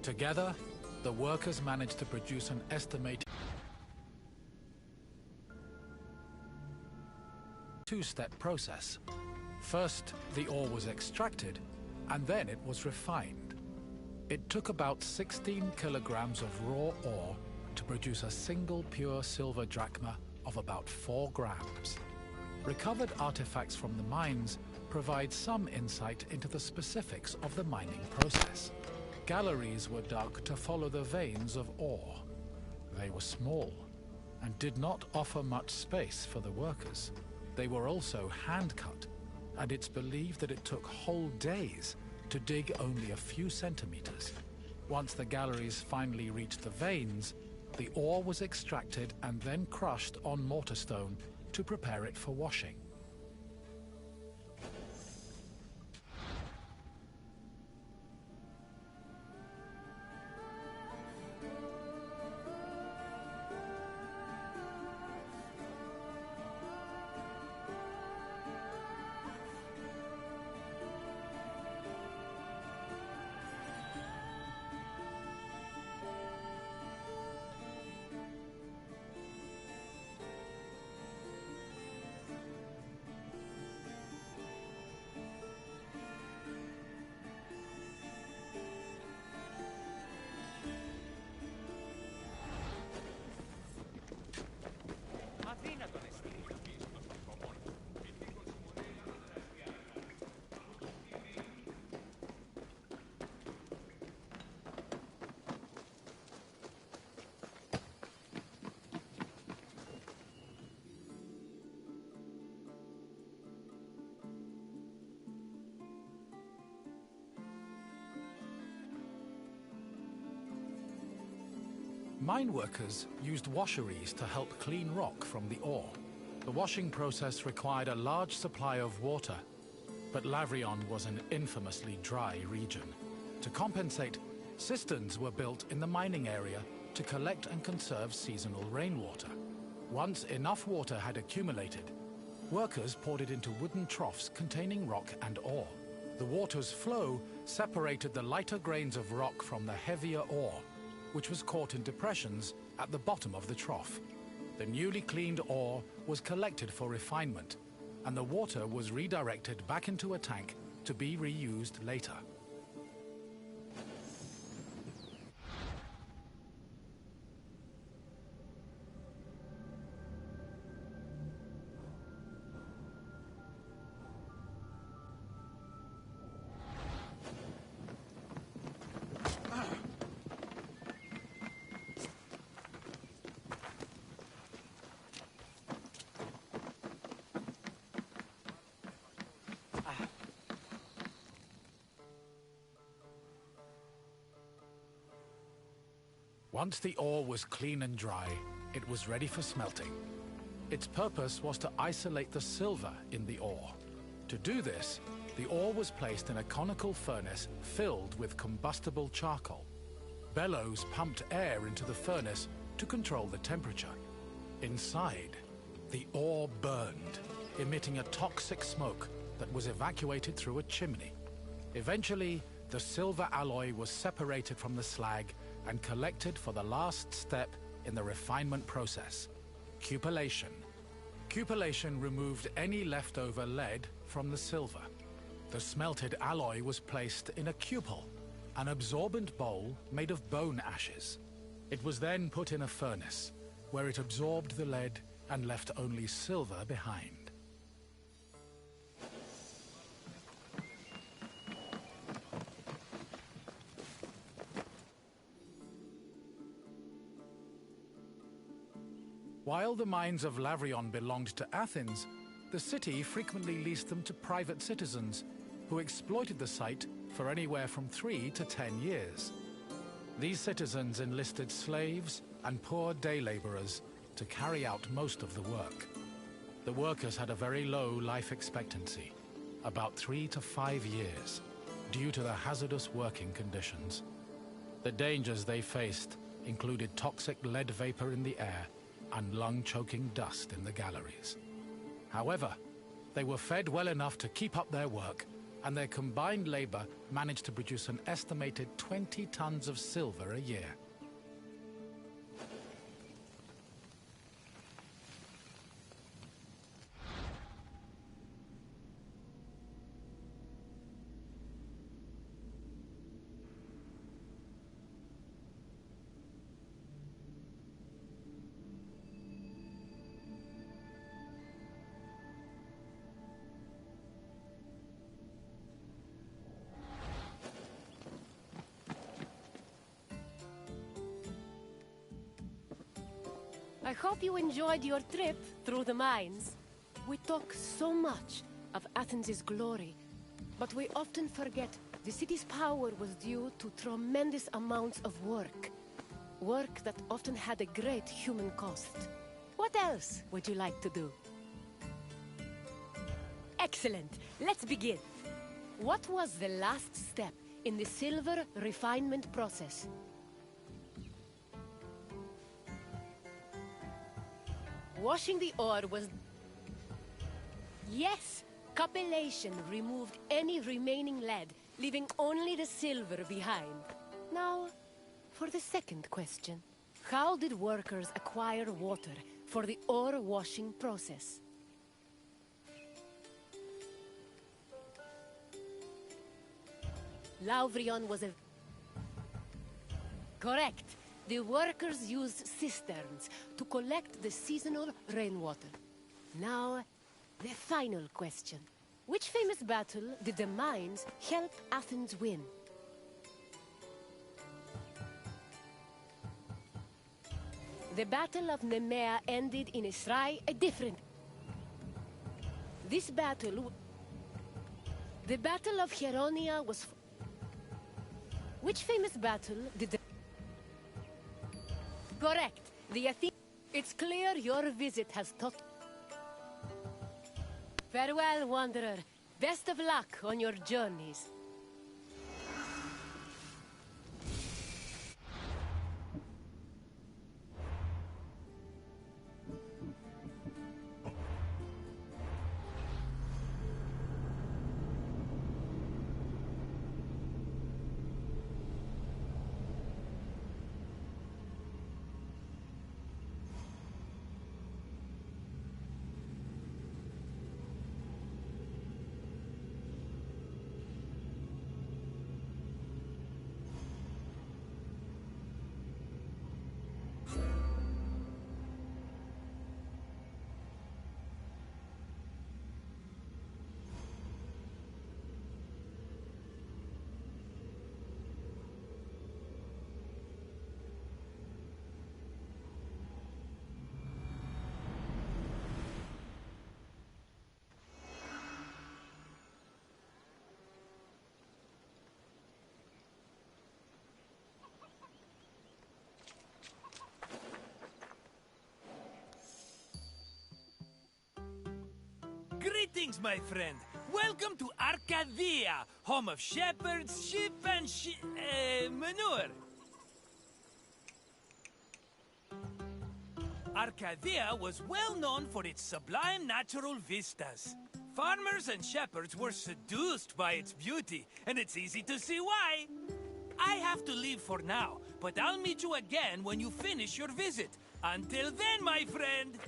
Together, the workers managed to produce an estimated two-step process. First, the ore was extracted, and then it was refined. It took about 16 kilograms of raw ore to produce a single pure silver drachma of about 4 grams. Recovered artifacts from the mines provide some insight into the specifics of the mining process. Galleries were dug to follow the veins of ore. They were small and did not offer much space for the workers. They were also hand-cut, and it's believed that it took whole days to dig only a few centimeters. Once the galleries finally reached the veins, the ore was extracted and then crushed on mortar stone to prepare it for washing. Mine workers used washeries to help clean rock from the ore. The washing process required a large supply of water, but Lavrion was an infamously dry region. To compensate, cisterns were built in the mining area to collect and conserve seasonal rainwater. Once enough water had accumulated, workers poured it into wooden troughs containing rock and ore. The water's flow separated the lighter grains of rock from the heavier ore, which was caught in depressions at the bottom of the trough. The newly cleaned ore was collected for refinement, and the water was redirected back into a tank to be reused later. Once the ore was clean and dry, it was ready for smelting. Its purpose was to isolate the silver in the ore. To do this, the ore was placed in a conical furnace filled with combustible charcoal. Bellows pumped air into the furnace to control the temperature. Inside, the ore burned, emitting a toxic smoke that was evacuated through a chimney. Eventually, the silver alloy was separated from the slag and collected for the last step in the refinement process, cupellation. Cupellation removed any leftover lead from the silver. The smelted alloy was placed in a cupel, an absorbent bowl made of bone ashes. It was then put in a furnace, where it absorbed the lead and left only silver behind. While the mines of Lavrion belonged to Athens, the city frequently leased them to private citizens who exploited the site for anywhere from 3 to 10 years. These citizens enlisted slaves and poor day laborers to carry out most of the work. The workers had a very low life expectancy, about 3 to 5 years, due to the hazardous working conditions. The dangers they faced included toxic lead vapor in the air and lung-choking dust in the galleries. However, they were fed well enough to keep up their work, and their combined labor managed to produce an estimated 20 tons of silver a year. I hope you enjoyed your trip through the mines. We talk so much of Athens' glory, but we often forget the city's power was due to tremendous amounts of work. Work that often had a great human cost. What else would you like to do? Excellent. Let's begin. What was the last step in the silver refinement process? Washing the ore was... Yes! Capellation removed any remaining lead, leaving only the silver behind. Now, for the second question. How did workers acquire water for the ore washing process? Lauvrion was a... Correct. The workers used cisterns to collect the seasonal rainwater. Now, the final question. Which famous battle did the mines help Athens win? The Battle of Nemea ended in a different... This battle... The Battle of Cheronia was... Which famous battle did the... Correct. It's clear your visit has taught... Farewell, Wanderer. Best of luck on your journeys. Greetings, my friend. Welcome to Arcadia, home of shepherds, sheep, and manure. Arcadia was well known for its sublime natural vistas. Farmers and shepherds were seduced by its beauty, and it's easy to see why. I have to leave for now, but I'll meet you again when you finish your visit. Until then, my friend.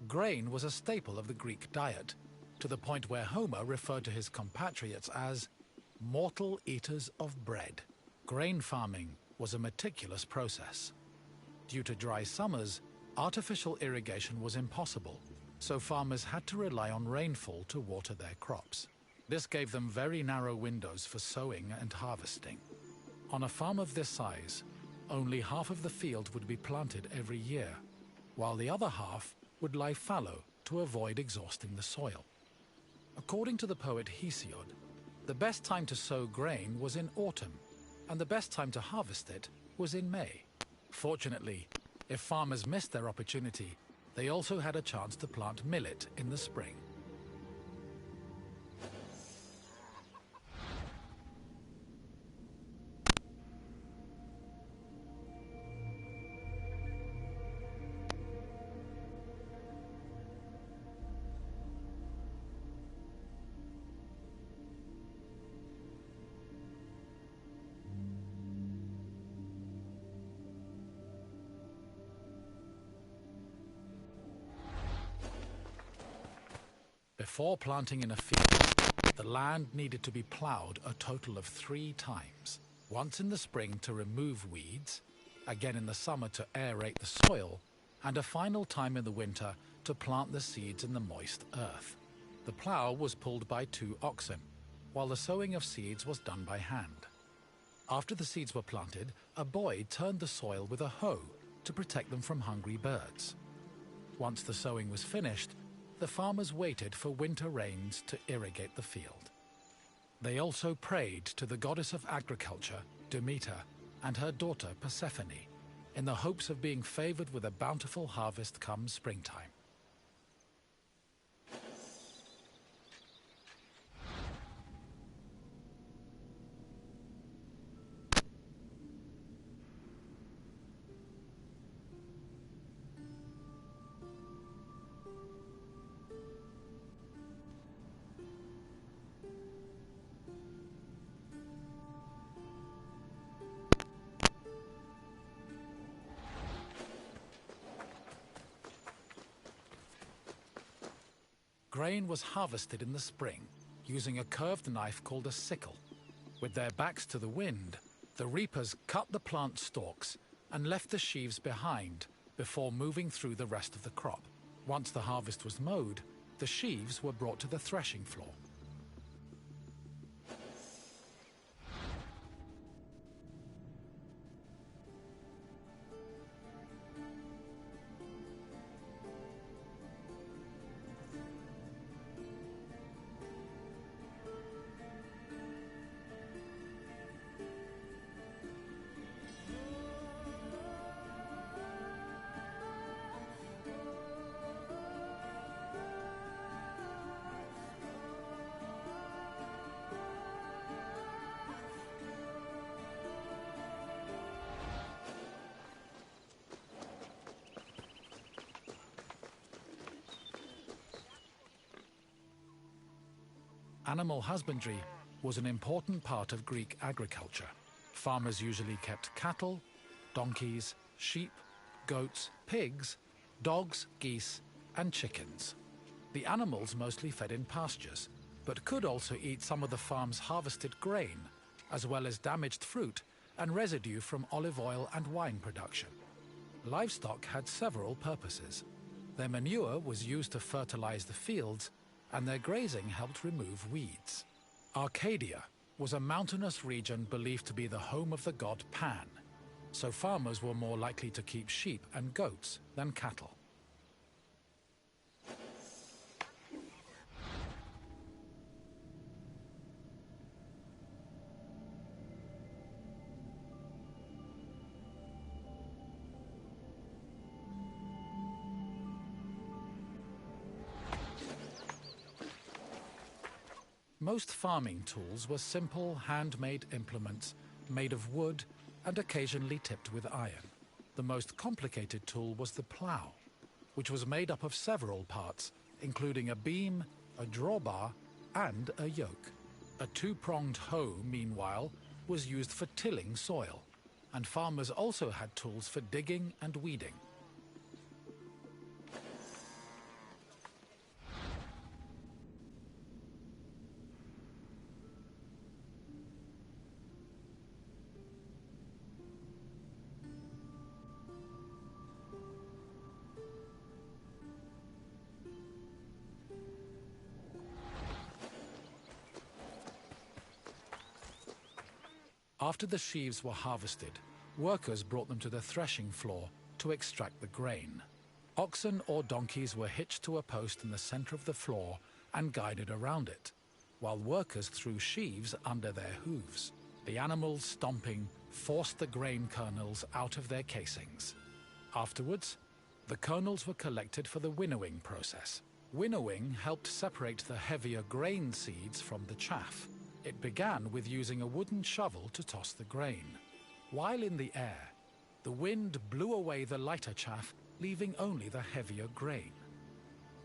Grain was a staple of the Greek diet, to the point where Homer referred to his compatriots as mortal eaters of bread. Grain farming was a meticulous process. Due to dry summers, artificial irrigation was impossible, so farmers had to rely on rainfall to water their crops. This gave them very narrow windows for sowing and harvesting. On a farm of this size, only half of the field would be planted every year, while the other half would lie fallow to avoid exhausting the soil. According to the poet Hesiod, the best time to sow grain was in autumn, and the best time to harvest it was in May. Fortunately, if farmers missed their opportunity, they also had a chance to plant millet in the spring. Before planting in a field, the land needed to be ploughed a total of 3 times. Once in the spring to remove weeds, again in the summer to aerate the soil, and a final time in the winter to plant the seeds in the moist earth. The plough was pulled by 2 oxen, while the sowing of seeds was done by hand. After the seeds were planted, a boy turned the soil with a hoe to protect them from hungry birds. Once the sowing was finished, the farmers waited for winter rains to irrigate the field. They also prayed to the goddess of agriculture, Demeter, and her daughter Persephone, in the hopes of being favored with a bountiful harvest come springtime. Grain was harvested in the spring using a curved knife called a sickle. With their backs to the wind, the reapers cut the plant stalks and left the sheaves behind before moving through the rest of the crop. Once the harvest was mowed, the sheaves were brought to the threshing floor. Animal husbandry was an important part of Greek agriculture. Farmers usually kept cattle, donkeys, sheep, goats, pigs, dogs, geese, and chickens. The animals mostly fed in pastures, but could also eat some of the farm's harvested grain, as well as damaged fruit and residue from olive oil and wine production. Livestock had several purposes. Their manure was used to fertilize the fields, and their grazing helped remove weeds. Arcadia was a mountainous region believed to be the home of the god Pan, so farmers were more likely to keep sheep and goats than cattle. Most farming tools were simple, handmade implements made of wood and occasionally tipped with iron. The most complicated tool was the plough, which was made up of several parts, including a beam, a drawbar, and a yoke. A 2-pronged hoe, meanwhile, was used for tilling soil, and farmers also had tools for digging and weeding. After the sheaves were harvested, workers brought them to the threshing floor to extract the grain. Oxen or donkeys were hitched to a post in the center of the floor and guided around it, while workers threw sheaves under their hooves. The animals stomping forced the grain kernels out of their casings. Afterwards, the kernels were collected for the winnowing process. Winnowing helped separate the heavier grain seeds from the chaff. It began with using a wooden shovel to toss the grain. While in the air, the wind blew away the lighter chaff, leaving only the heavier grain.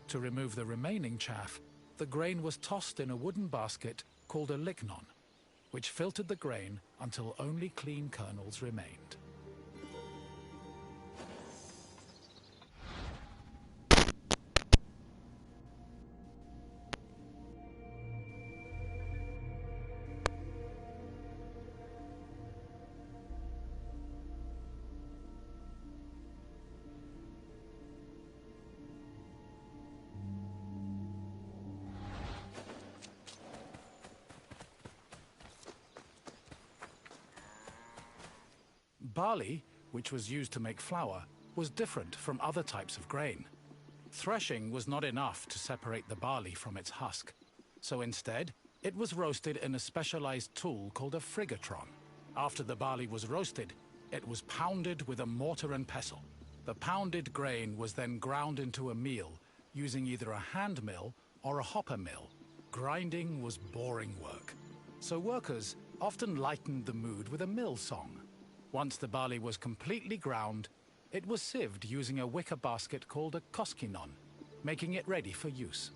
To remove the remaining chaff, the grain was tossed in a wooden basket called a lignon, which filtered the grain until only clean kernels remained. Barley, which was used to make flour, was different from other types of grain. Threshing was not enough to separate the barley from its husk, so instead, it was roasted in a specialized tool called a frigatron. After the barley was roasted, it was pounded with a mortar and pestle. The pounded grain was then ground into a meal using either a hand mill or a hopper mill. Grinding was boring work, so workers often lightened the mood with a mill song. Once the barley was completely ground, it was sieved using a wicker basket called a koskinon, making it ready for use.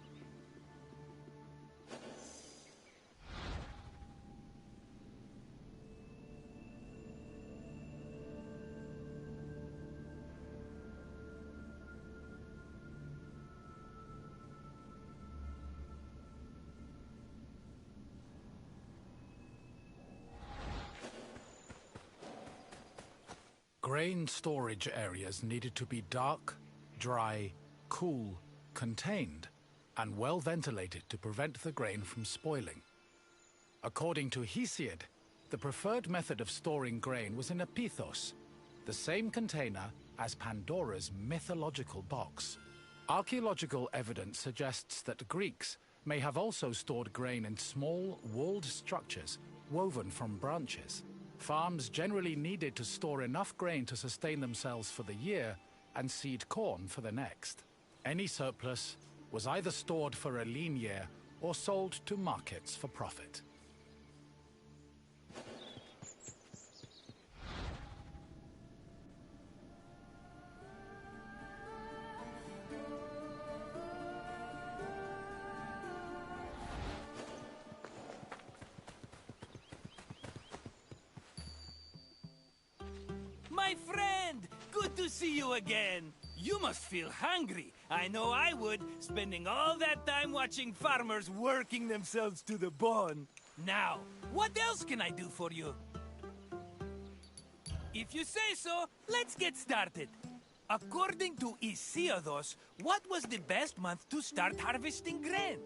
Grain storage areas needed to be dark, dry, cool, contained, and well ventilated to prevent the grain from spoiling. According to Hesiod, the preferred method of storing grain was in a pithos, the same container as Pandora's mythological box. Archaeological evidence suggests that Greeks may have also stored grain in small, walled structures woven from branches. Farms generally needed to store enough grain to sustain themselves for the year and seed corn for the next. Any surplus was either stored for a lean year or sold to markets for profit. My friend! Good to see you again! You must feel hungry. I know I would, spending all that time watching farmers working themselves to the bone. Now, what else can I do for you? If you say so, let's get started. According to Hesiodos, what was the best month to start harvesting grain?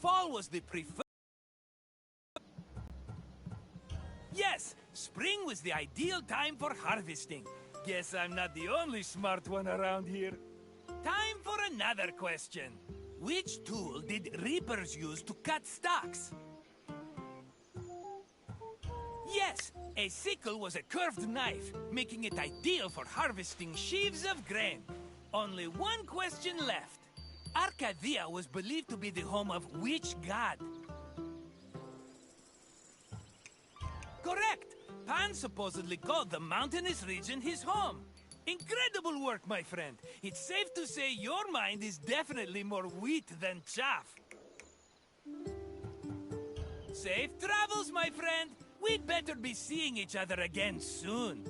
Fall was the preferred. Yes, spring was the ideal time for harvesting. Guess I'm not the only smart one around here. Time for another question. Which tool did reapers use to cut stalks? Yes, a sickle was a curved knife, making it ideal for harvesting sheaves of grain. Only one question left. Arcadia was believed to be the home of which god? Correct! Pan supposedly called the mountainous region his home. Incredible work, my friend. It's safe to say your mind is definitely more wheat than chaff. Safe travels, my friend. We'd better be seeing each other again soon.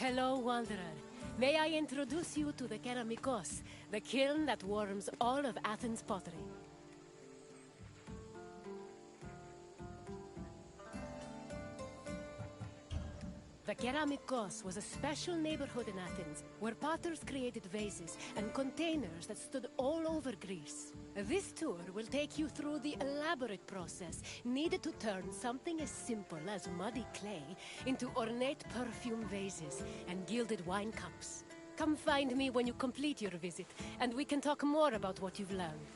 Hello, Wanderer. May I introduce you to the Keramikos, the kiln that warms all of Athens' pottery. The Keramikos was a special neighborhood in Athens, where potters created vases and containers that stood all over Greece. This tour will take you through the elaborate process needed to turn something as simple as muddy clay into ornate perfume vases and gilded wine cups. Come find me when you complete your visit, and we can talk more about what you've learned.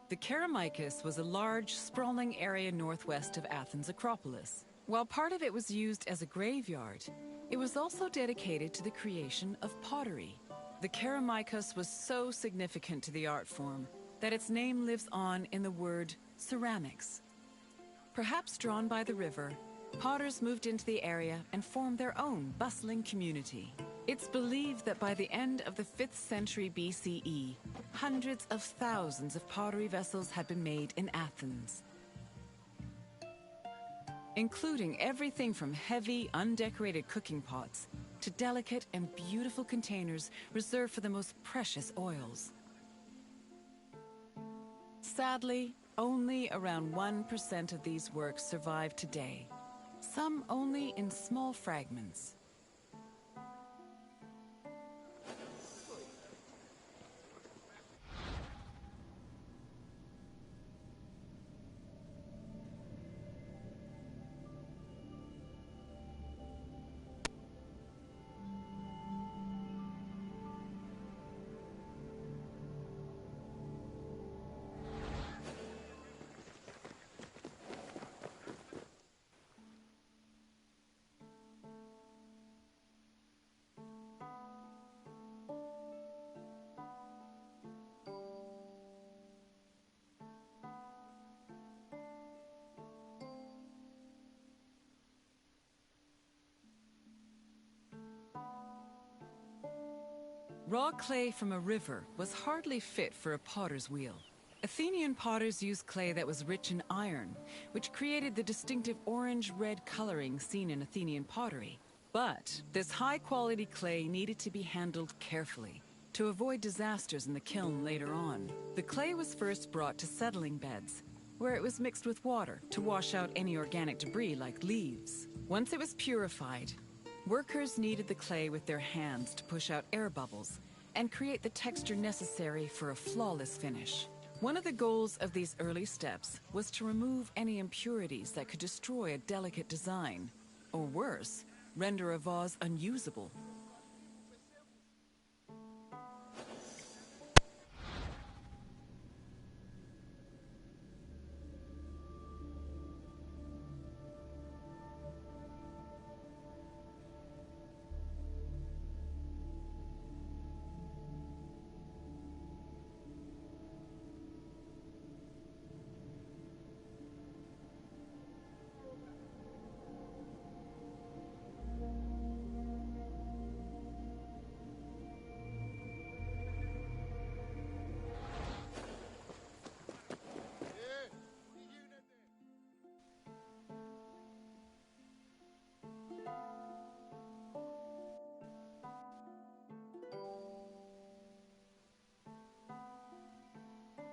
The Keramikos was a large, sprawling area northwest of Athens' Acropolis. While part of it was used as a graveyard, it was also dedicated to the creation of pottery. The Keramikos was so significant to the art form that its name lives on in the word ceramics. Perhaps drawn by the river, potters moved into the area and formed their own bustling community. It's believed that by the end of the 5th century BCE, hundreds of thousands of pottery vessels had been made in Athens, including everything from heavy, undecorated cooking pots to delicate and beautiful containers reserved for the most precious oils. Sadly, only around 1% of these works survive today, some only in small fragments. Raw clay from a river was hardly fit for a potter's wheel. Athenian potters used clay that was rich in iron, which created the distinctive orange-red coloring seen in Athenian pottery. But this high-quality clay needed to be handled carefully to avoid disasters in the kiln later on. The clay was first brought to settling beds, where it was mixed with water to wash out any organic debris like leaves. Once it was purified, workers kneaded the clay with their hands to push out air bubbles and create the texture necessary for a flawless finish. One of the goals of these early steps was to remove any impurities that could destroy a delicate design, or worse, render a vase unusable.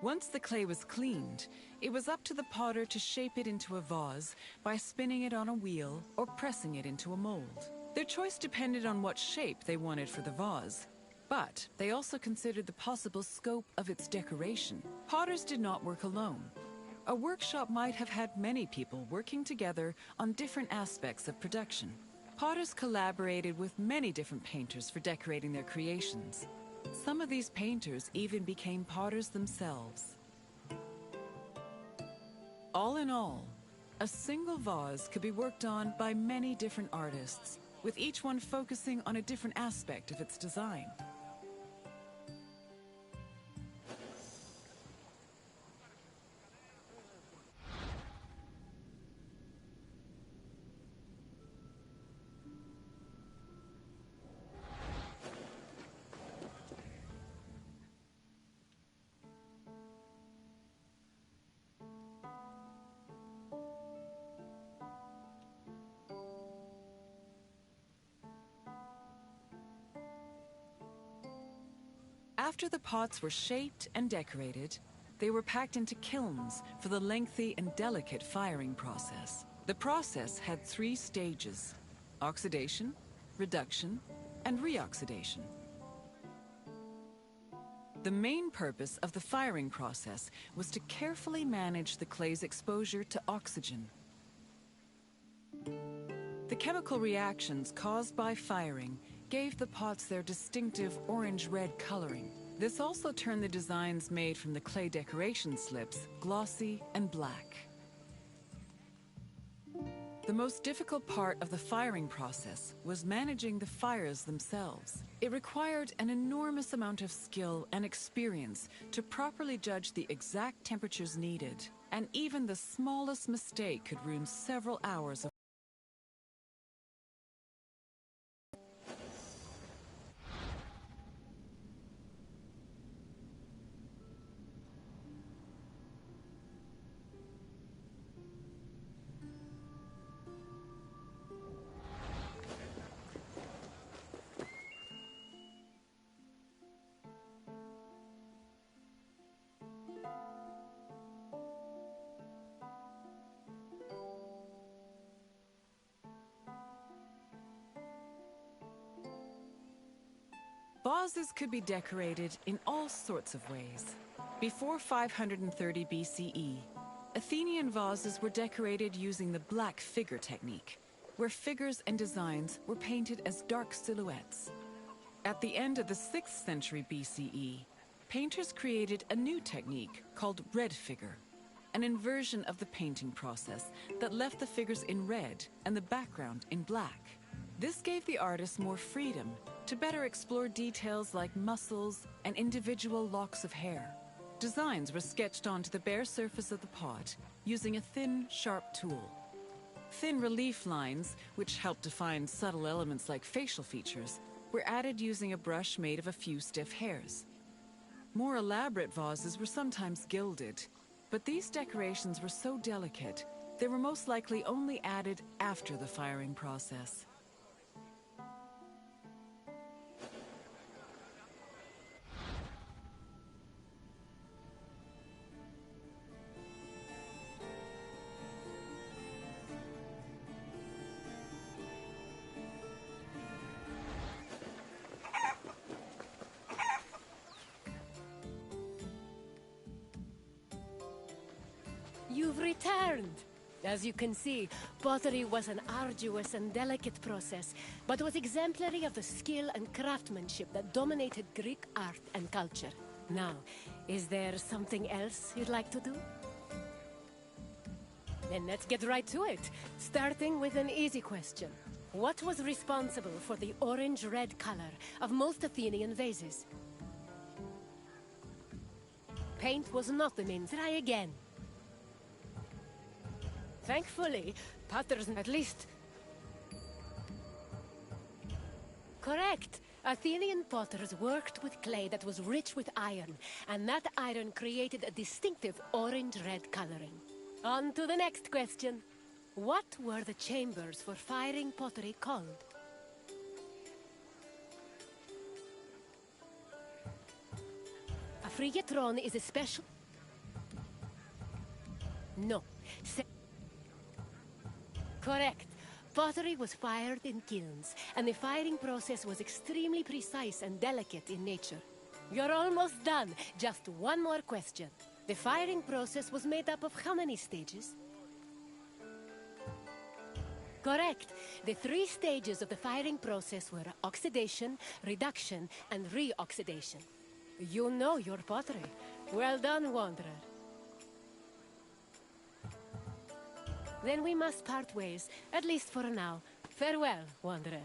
Once the clay was cleaned, it was up to the potter to shape it into a vase by spinning it on a wheel or pressing it into a mold. Their choice depended on what shape they wanted for the vase, but they also considered the possible scope of its decoration. Potters did not work alone. A workshop might have had many people working together on different aspects of production. Potters collaborated with many different painters for decorating their creations. Some of these painters even became potters themselves. All in all, a single vase could be worked on by many different artists, with each one focusing on a different aspect of its design. After the pots were shaped and decorated, they were packed into kilns for the lengthy and delicate firing process. The process had 3 stages: oxidation, reduction, and reoxidation. The main purpose of the firing process was to carefully manage the clay's exposure to oxygen. The chemical reactions caused by firing gave the pots their distinctive orange-red coloring. This also turned the designs made from the clay decoration slips glossy and black. The most difficult part of the firing process was managing the fires themselves. It required an enormous amount of skill and experience to properly judge the exact temperatures needed, and even the smallest mistake could ruin several hours of Vases could be decorated in all sorts of ways. Before 530 BCE, Athenian vases were decorated using the black figure technique, where figures and designs were painted as dark silhouettes. At the end of the 6th century BCE, painters created a new technique called red figure, an inversion of the painting process that left the figures in red and the background in black. This gave the artist more freedom to better explore details like muscles and individual locks of hair. Designs were sketched onto the bare surface of the pot using a thin, sharp tool. Thin relief lines, which helped define subtle elements like facial features, were added using a brush made of a few stiff hairs. More elaborate vases were sometimes gilded, but these decorations were so delicate, they were most likely only added after the firing process. You've returned! As you can see, pottery was an arduous and delicate process, but was exemplary of the skill and craftsmanship that dominated Greek art and culture. Now, is there something else you'd like to do? Then let's get right to it, starting with an easy question. What was responsible for the orange-red color of most Athenian vases? Paint was not the main. Try again. Thankfully, potters at least... Correct! Athenian potters worked with clay that was rich with iron, and that iron created a distinctive orange-red coloring. On to the next question. What were the chambers for firing pottery called? A frigatron is a special... No. Correct. Pottery was fired in kilns, and the firing process was extremely precise and delicate in nature. You're almost done. Just one more question. The firing process was made up of how many stages? Correct. The 3 stages of the firing process were oxidation, reduction, and reoxidation. You know your pottery. Well done, Wanderer. Then we must part ways, at least for now. Farewell, Wanderer.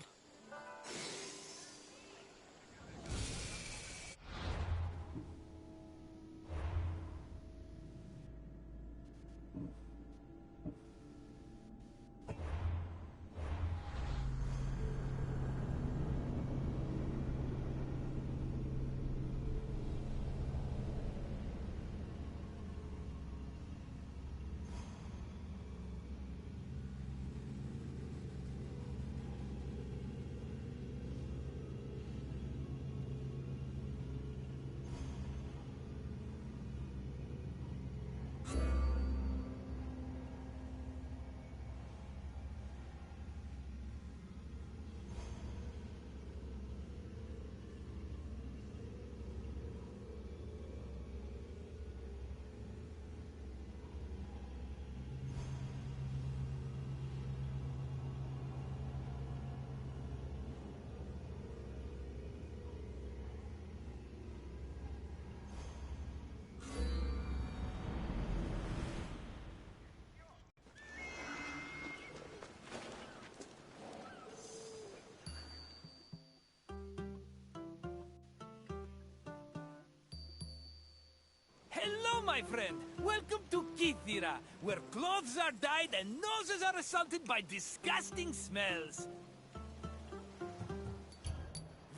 Hello, my friend. Welcome to Kithira, where clothes are dyed and noses are assaulted by disgusting smells.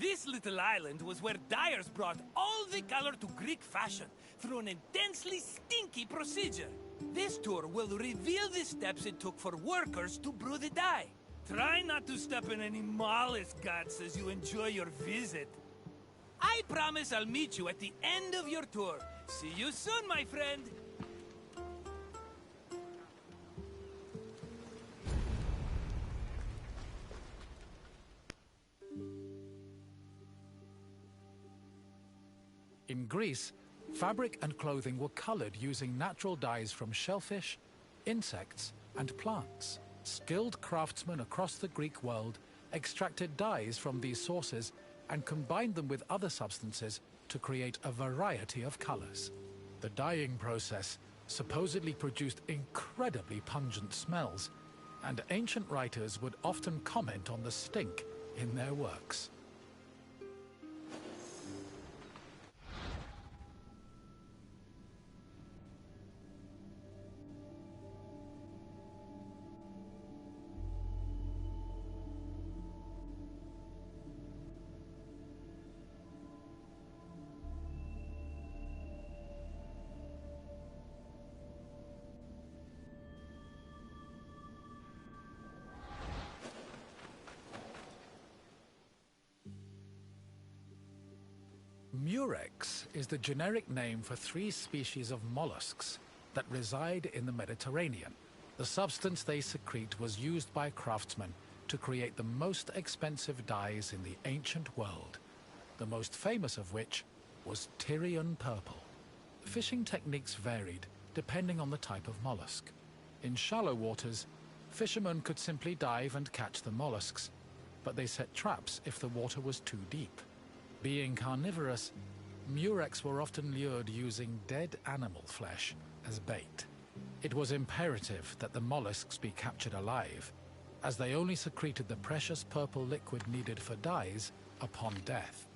This little island was where dyers brought all the color to Greek fashion through an intensely stinky procedure. This tour will reveal the steps it took for workers to brew the dye. Try not to step in any mollusk guts as you enjoy your visit. I promise I'll meet you at the end of your tour. See you soon, my friend. In Greece, fabric and clothing were colored using natural dyes from shellfish, insects, and plants. Skilled craftsmen across the Greek world extracted dyes from these sources and combined them with other substances to create a variety of colors. The dyeing process supposedly produced incredibly pungent smells, and ancient writers would often comment on the stink in their works. Murex is the generic name for 3 species of mollusks that reside in the Mediterranean. The substance they secrete was used by craftsmen to create the most expensive dyes in the ancient world, the most famous of which was Tyrian purple. Fishing techniques varied depending on the type of mollusk. In shallow waters, fishermen could simply dive and catch the mollusks, but they set traps if the water was too deep. Being carnivorous, murex were often lured using dead animal flesh as bait. It was imperative that the mollusks be captured alive, as they only secreted the precious purple liquid needed for dyes upon death.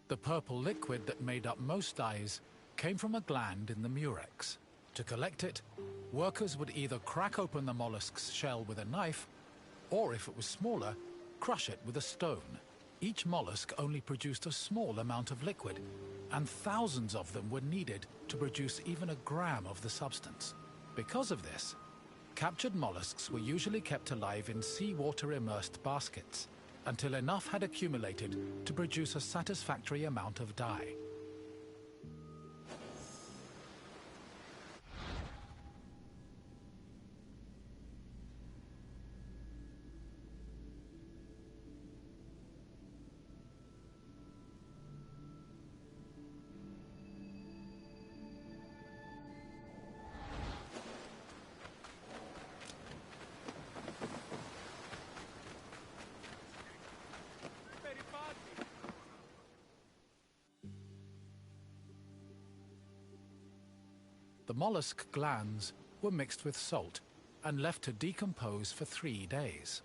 The purple liquid that made up most dyes came from a gland in the murex. To collect it, workers would either crack open the mollusk's shell with a knife, or if it was smaller, crush it with a stone. Each mollusk only produced a small amount of liquid, and thousands of them were needed to produce even a gram of the substance. Because of this, Captured mollusks were usually kept alive in seawater-immersed baskets until enough had accumulated to produce a satisfactory amount of dye. The mollusk glands were mixed with salt and left to decompose for 3 days.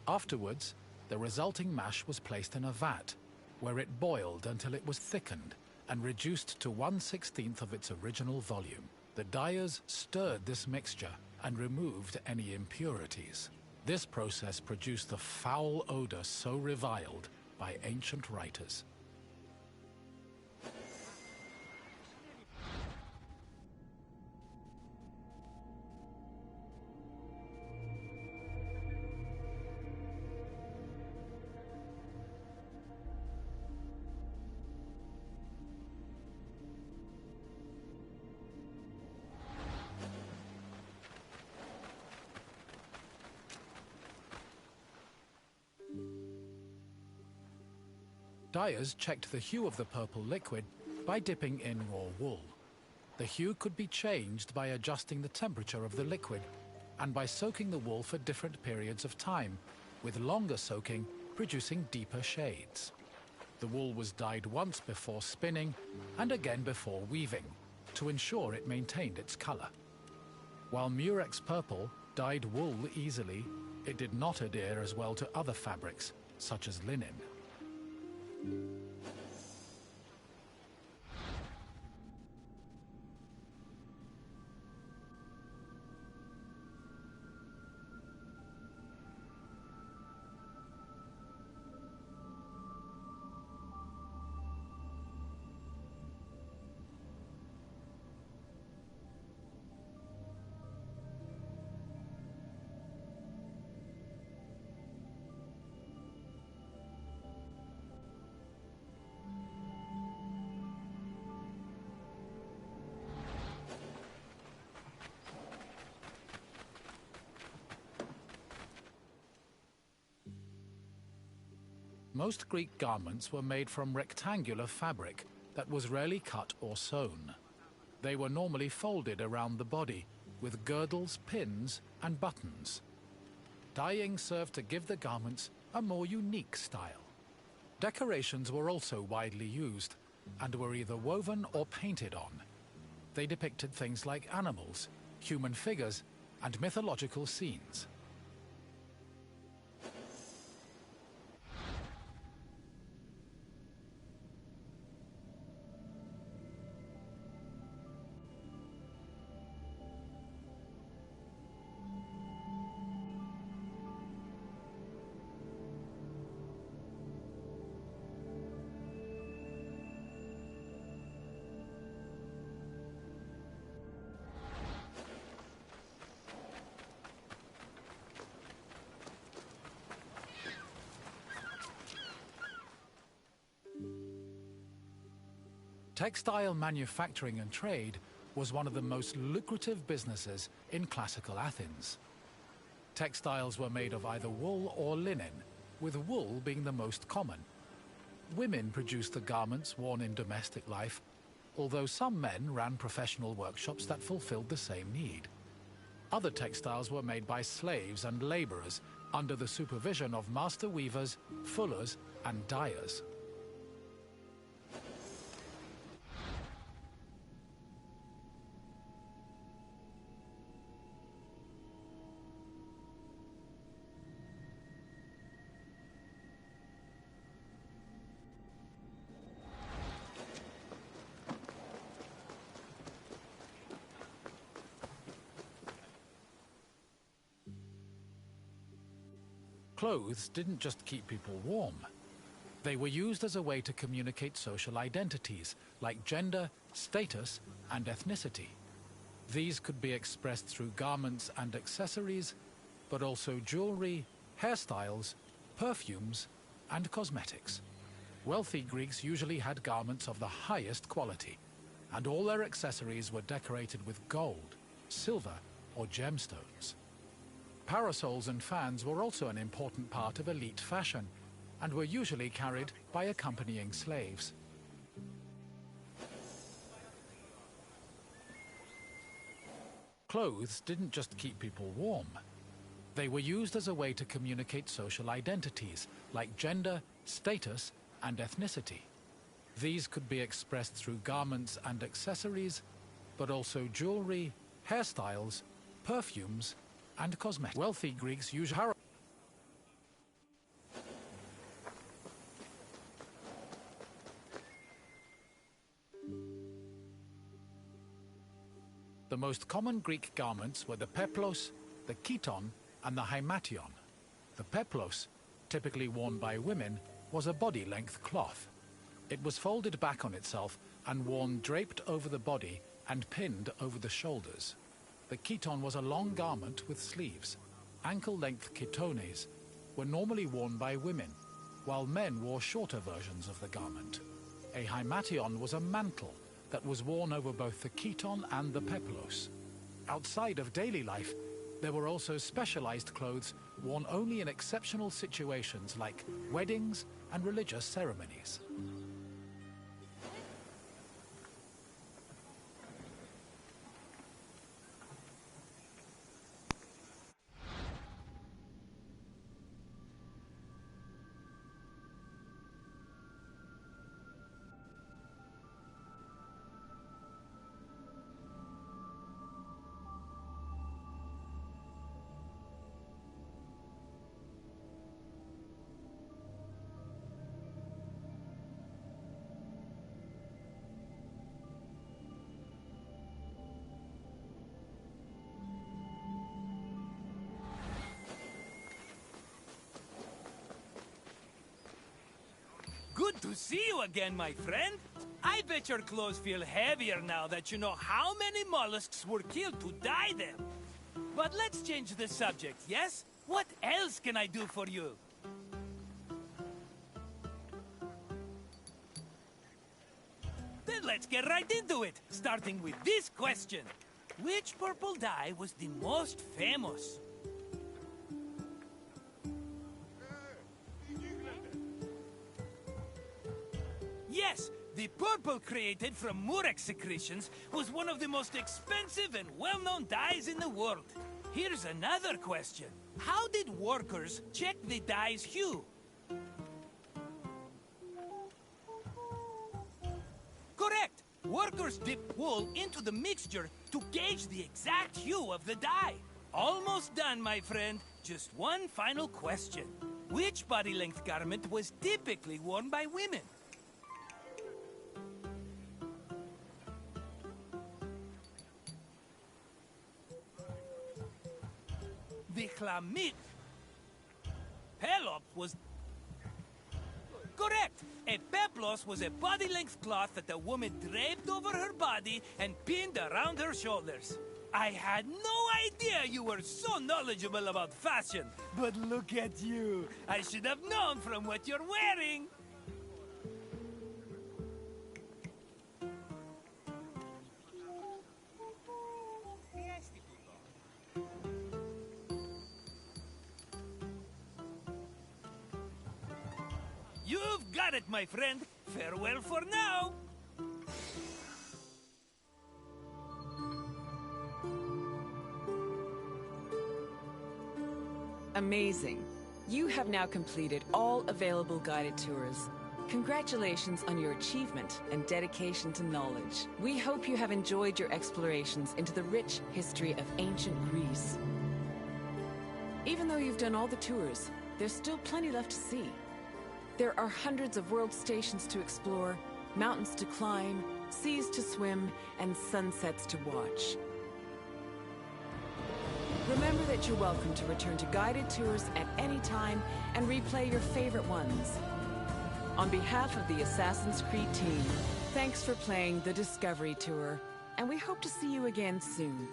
Afterwards, the resulting mash was placed in a vat, where it boiled until it was thickened and reduced to 1/16 of its original volume. The dyers stirred this mixture and removed any impurities. This process produced the foul odor so reviled by ancient writers. Dyers checked the hue of the purple liquid by dipping in raw wool. The hue could be changed by adjusting the temperature of the liquid and by soaking the wool for different periods of time, with longer soaking producing deeper shades. The wool was dyed once before spinning and again before weaving to ensure it maintained its color. While Murex purple dyed wool easily, it did not adhere as well to other fabrics, such as linen. Most Greek garments were made from rectangular fabric that was rarely cut or sewn. They were normally folded around the body, with girdles, pins, and buttons. Dyeing served to give the garments a more unique style. Decorations were also widely used, and were either woven or painted on. They depicted things like animals, human figures, and mythological scenes. Textile manufacturing and trade was one of the most lucrative businesses in classical Athens. Textiles were made of either wool or linen, with wool being the most common. Women produced the garments worn in domestic life, although some men ran professional workshops that fulfilled the same need. Other textiles were made by slaves and laborers under the supervision of master weavers, fullers, and dyers. Clothes didn't just keep people warm. They were used as a way to communicate social identities like gender, status, and ethnicity. These could be expressed through garments and accessories, but also jewelry, hairstyles, perfumes, and cosmetics. Wealthy Greeks usually had garments of the highest quality, and all their accessories were decorated with gold, silver, or gemstones. Parasols and fans were also an important part of elite fashion, and were usually carried by accompanying slaves. Clothes didn't just keep people warm. They were used as a way to communicate social identities, like gender, status, and ethnicity. These could be expressed through garments and accessories, but also jewelry, hairstyles, perfumes, and cosmetics. Wealthy Greeks usually The most common Greek garments were the peplos, the chiton, and the hymation. The peplos, typically worn by women, was a body-length cloth. It was folded back on itself and worn draped over the body and pinned over the shoulders. The chiton was a long garment with sleeves. Ankle-length chitones were normally worn by women, while men wore shorter versions of the garment. A hymation was a mantle that was worn over both the chiton and the peplos. Outside of daily life, there were also specialized clothes worn only in exceptional situations like weddings and religious ceremonies. Good to see you again, my friend. I bet your clothes feel heavier now that you know how many mollusks were killed to dye them. But let's change the subject, yes? What else can I do for you? Then let's get right into it, starting with this question. Which purple dye was the most famous? Yes, the purple created from murex secretions was one of the most expensive and well-known dyes in the world. Here's another question. How did workers check the dye's hue? Correct! Workers dip wool into the mixture to gauge the exact hue of the dye. Almost done, my friend. Just one final question. Which body-length garment was typically worn by women? The chlamid. Pelop was... Correct! A peplos was a body-length cloth that a woman draped over her body and pinned around her shoulders. I had no idea you were so knowledgeable about fashion, but look at you. I should have known from what you're wearing. You've got it, my friend. Farewell for now. Amazing. You have now completed all available guided tours. Congratulations on your achievement and dedication to knowledge. We hope you have enjoyed your explorations into the rich history of ancient Greece. Even though you've done all the tours, there's still plenty left to see. There are hundreds of world stations to explore, mountains to climb, seas to swim, and sunsets to watch. Remember that you're welcome to return to guided tours at any time and replay your favorite ones. On behalf of the Assassin's Creed team, thanks for playing the Discovery Tour. and we hope to see you again soon.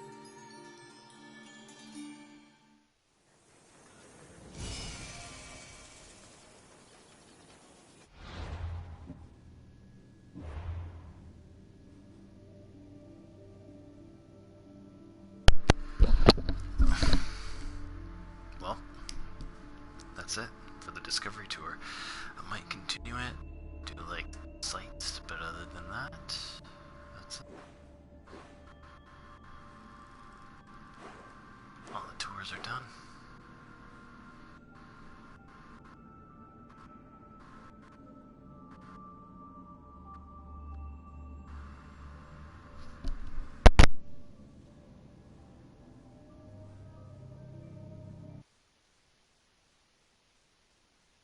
Well, that's it for the Discovery Tour. I might continue it, do like sites, but other than that, that's it. All the tours are done.